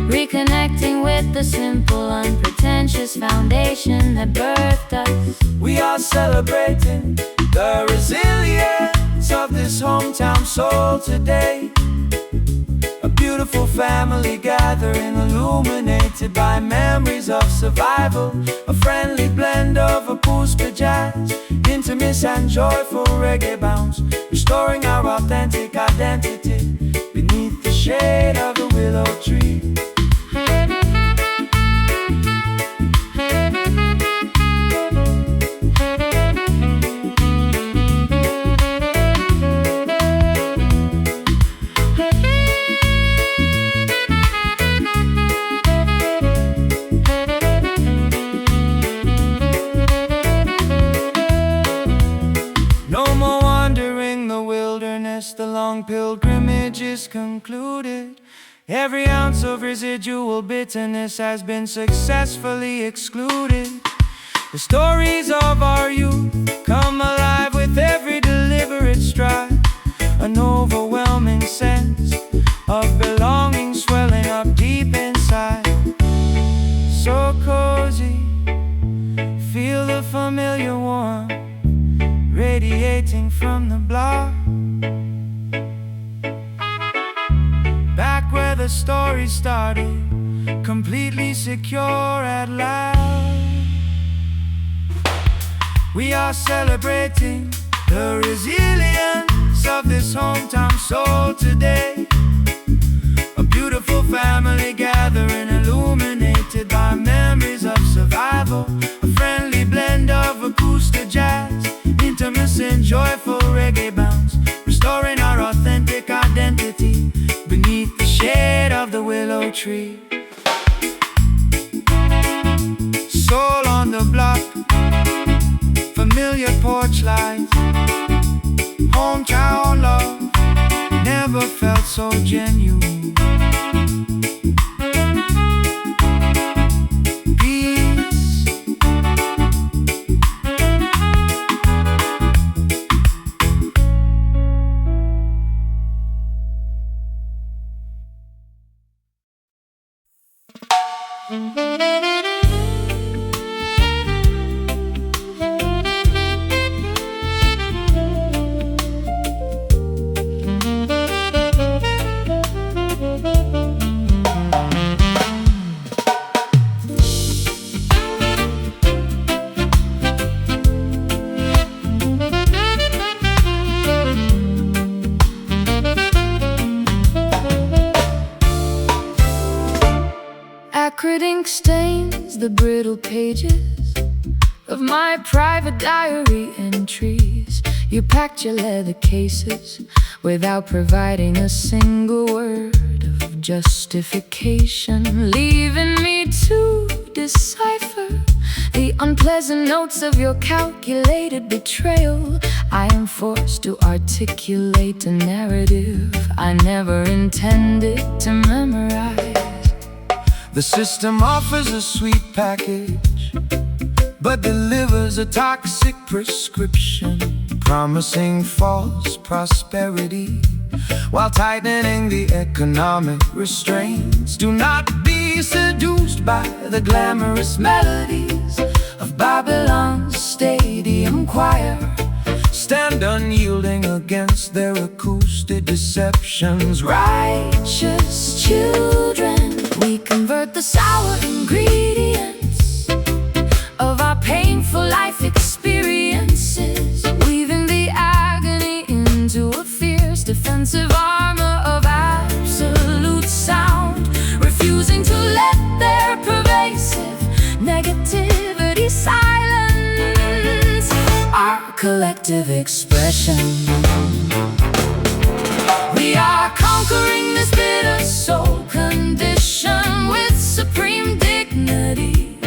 reconnecting with the simple, unpretentious foundation that birthed us. We are celebrating the resilience of this hometown soul today. A beautiful family gathering, illuminated by memories of survival. A friendly blend of acoustic jazz, intimacy and joyful reggae bounce, restoring our authentic identity beneath the shade of the willow tree. The long pilgrimage is concluded. Every ounce of residual bitterness has been successfully excluded. The stories of our youth come alive with every deliberate stride. An overwhelming sense of belonging swelling up deep inside. So cozy, feel the familiar warmth radiating from the block. Back where the story started, completely secure at last. We are celebrating the resilience of this hometown soul today. A beautiful family gathering, illuminated by memories of survival. A friendly blend of acoustic jazz, intimacy and joyful reggae bounce, restoring our authentic identity beneath the shade of the willow tree. Soul on the block, familiar porch lights, hometown love, never felt so genuine. Peace, reads the brittle pages of my private diary entries. You packed your leather cases without providing a single word of justification, leaving me to decipher the unpleasant notes of your calculated betrayal. I am forced to articulate a narrative I never intended to memorize. The system offers a sweet package, but delivers a toxic prescription, promising false prosperity while tightening the economic restraints. Do not be seduced by the glamorous melodies of Babylon's stadium choir. Stand unyielding against their acoustic deceptions. Righteous children, we convert the sour ingredients of our painful life experiences, weaving the agony into a fierce defensive armor of absolute sound, refusing to let their pervasive negativity silence our collective expression. We are conquering this bitter soul condition with supreme dignity,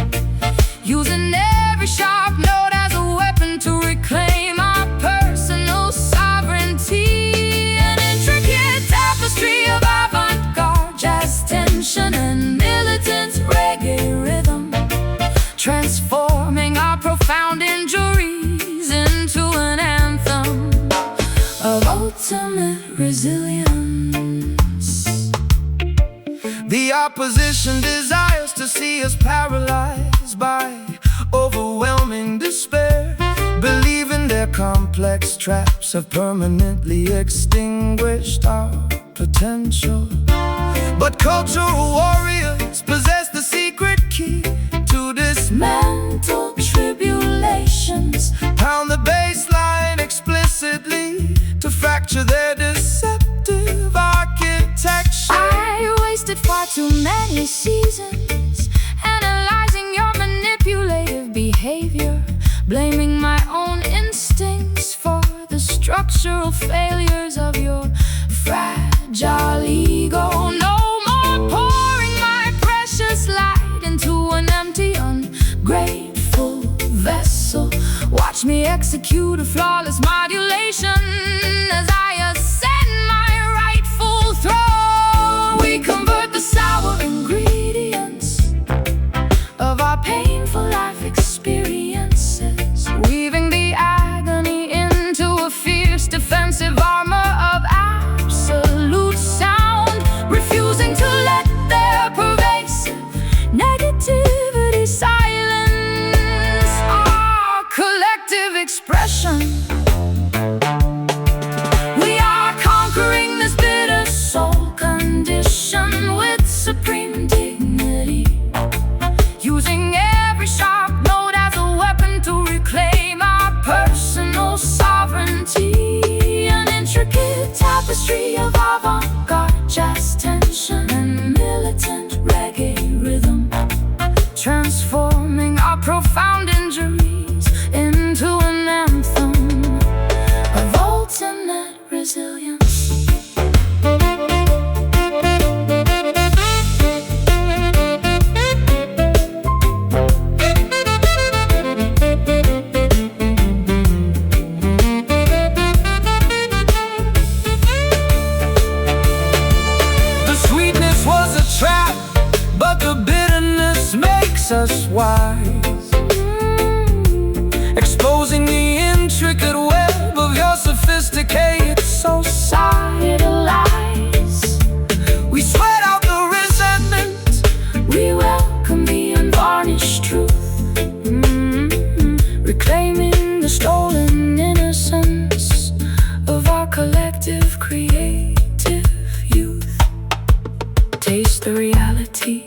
using every sharp note as a weapon to reclaim our personal sovereignty. An intricate tapestry of avant-garde jazz tension and militant reggae rhythm, transforming our profound injuries into an anthem of ultimate resilience. The opposition desires to see us paralyzed by overwhelming despair, believing their complex traps have permanently extinguished our potential. But cultural warriors possess the secret key to dismantle tribulations, pound the baseline explicitly to fracture their deceptive architecture. I wasted far too many seasons analyzing your manipulative behavior, blaming my own instincts for the structural failures of your fragile ego. No more pouring my precious light into an empty, ungrateful vessel. Watch me execute a flawless modulation as I ascend my rightful throne. We convert the sour ingredients of our painful life experiences, weaving the agony into a fierce defensive armor of absolute sound, refusing to let their pervasive negativity silence our collective expression. We are conquering this bitter soul condition with supreme dignity, using every sharp note as a weapon to reclaim our personal sovereignty. An intricate tapestry of avant-garde jazz tension and militant reggae rhythm, transforming our profound injuries into an anthem of ultimate resilience. The sweetness was a trap, but the bitterness makes us wise, exposing the intricate web of your sophisticated societal lies. We sweat out the resentment, We welcome the unvarnished truth, reclaiming the stolen innocence of our collective creative youth. Taste the reality,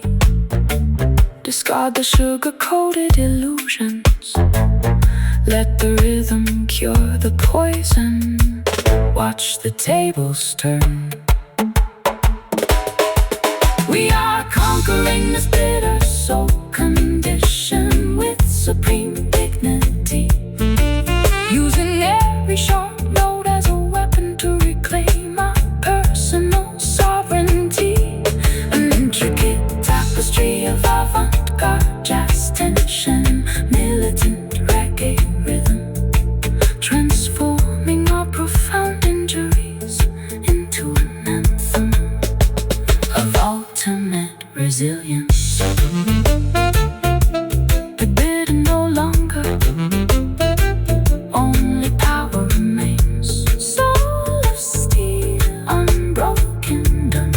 discard the sugar-coated illusions. Let the rhythm cure the poison. Watch the tables turn. We are conquering this bitter soul condition with supreme dignity, using every sharp note as a weapon to reclaim my personal sovereignty. An intricate tapestry of avant-garde jazz tension, militant reggae rhythm, transforming our profound injuries into an anthem of ultimate resilience. Forbidden no longer, only power remains. Soul of steel, unbroken done.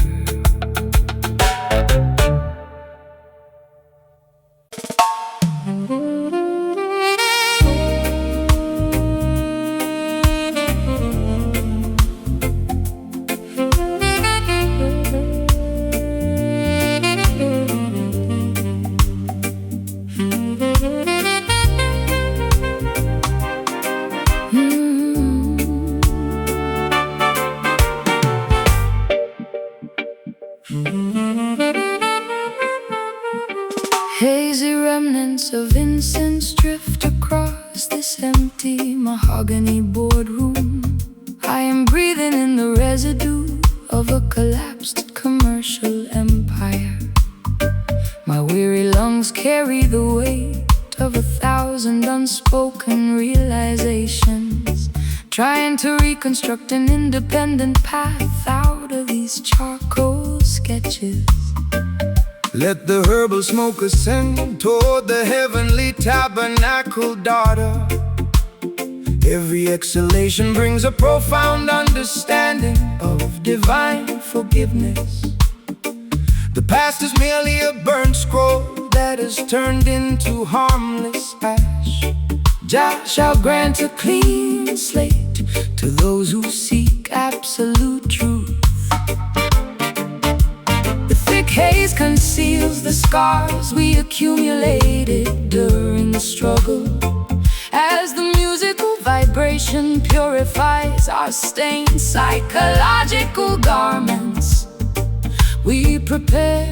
Hazy remnants of incense drift across this empty mahogany boardroom. I am breathing in the residue of a collapsed commercial empire. My weary lungs carry the weight of 1,000 unspoken realizations, trying to reconstruct an independent path out of these charcoal sketches. Let the herbal smoke ascend toward the heavenly tabernacle, daughter. Every exhalation brings a profound understanding of divine forgiveness. The past is merely a burnt scroll that is turned into harmless ash. Jah shall grant a clean slate to those who seek absolute truth. Haze conceals the scars we accumulated during the struggle. As the musical vibration purifies our stained psychological garments, we prepare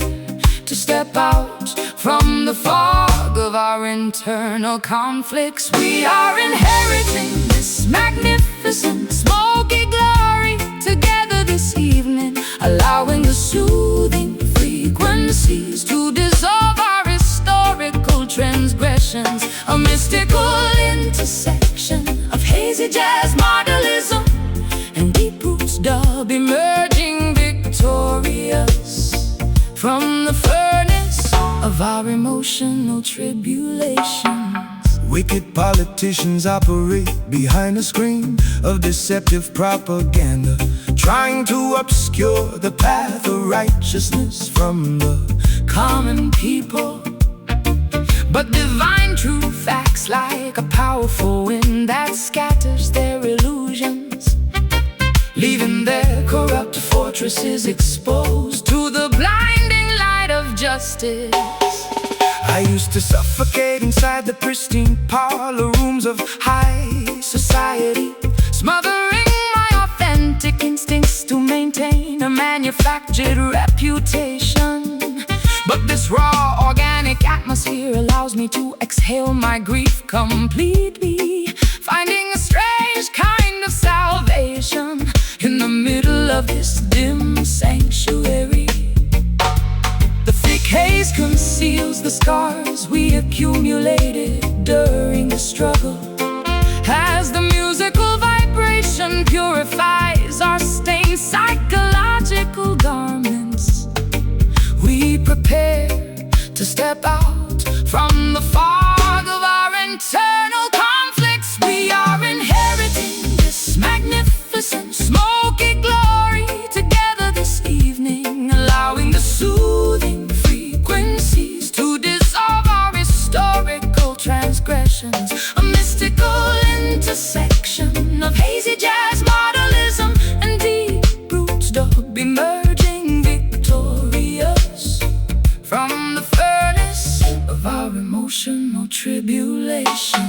to step out from the fog of our internal conflicts. We are inheriting this magnificent smoky glory together this evening, allowing the soothing frequencies to dissolve our historical transgressions. A mystical intersection of hazy jazz modelism and deep roots dub, emerging victorious from the furnace of our emotional tribulations. Wicked politicians operate behind a screen of deceptive propaganda, trying to obscure the path of righteousness from the common people. But divine truth acts like a powerful wind that scatters their illusions, leaving their corrupt fortresses exposed to the blinding light of justice. I used to suffocate inside the pristine parlor rooms of high society, smothering my authentic instincts to maintain a manufactured reputation. But this raw, organic atmosphere allows me to exhale my grief completely, finding a strange kind of salvation in the middle of this dim sanctuary. The thick haze conceals the scars we accumulated during the struggle. As the musical vibration purifies our stained psychological garments, we prepare to step out from the fog of our internal conflicts. We are inheriting this magnificent smoky glory together this evening, allowing the soothing frequencies to dissolve our historical transgressions. A mystical intersection of hazy jazz modelism and deep roots dub, emerging victorious from the furnace of our emotional tribulation.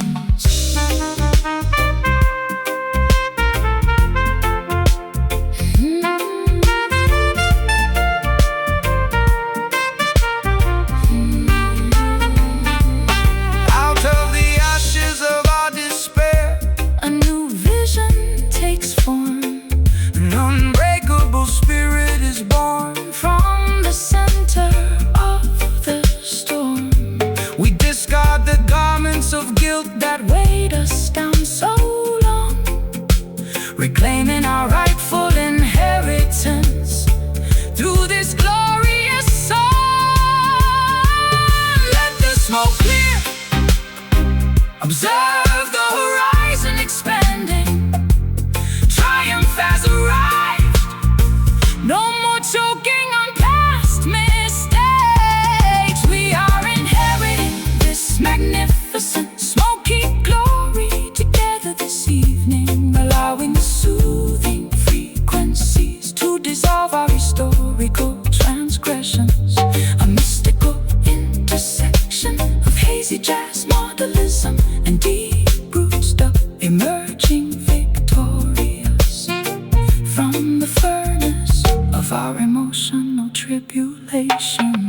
dissolve our historical transgressions. A mystical intersection of hazy jazz modelism and deep roots dub, emerging victorious from the furnace of our emotional tribulation.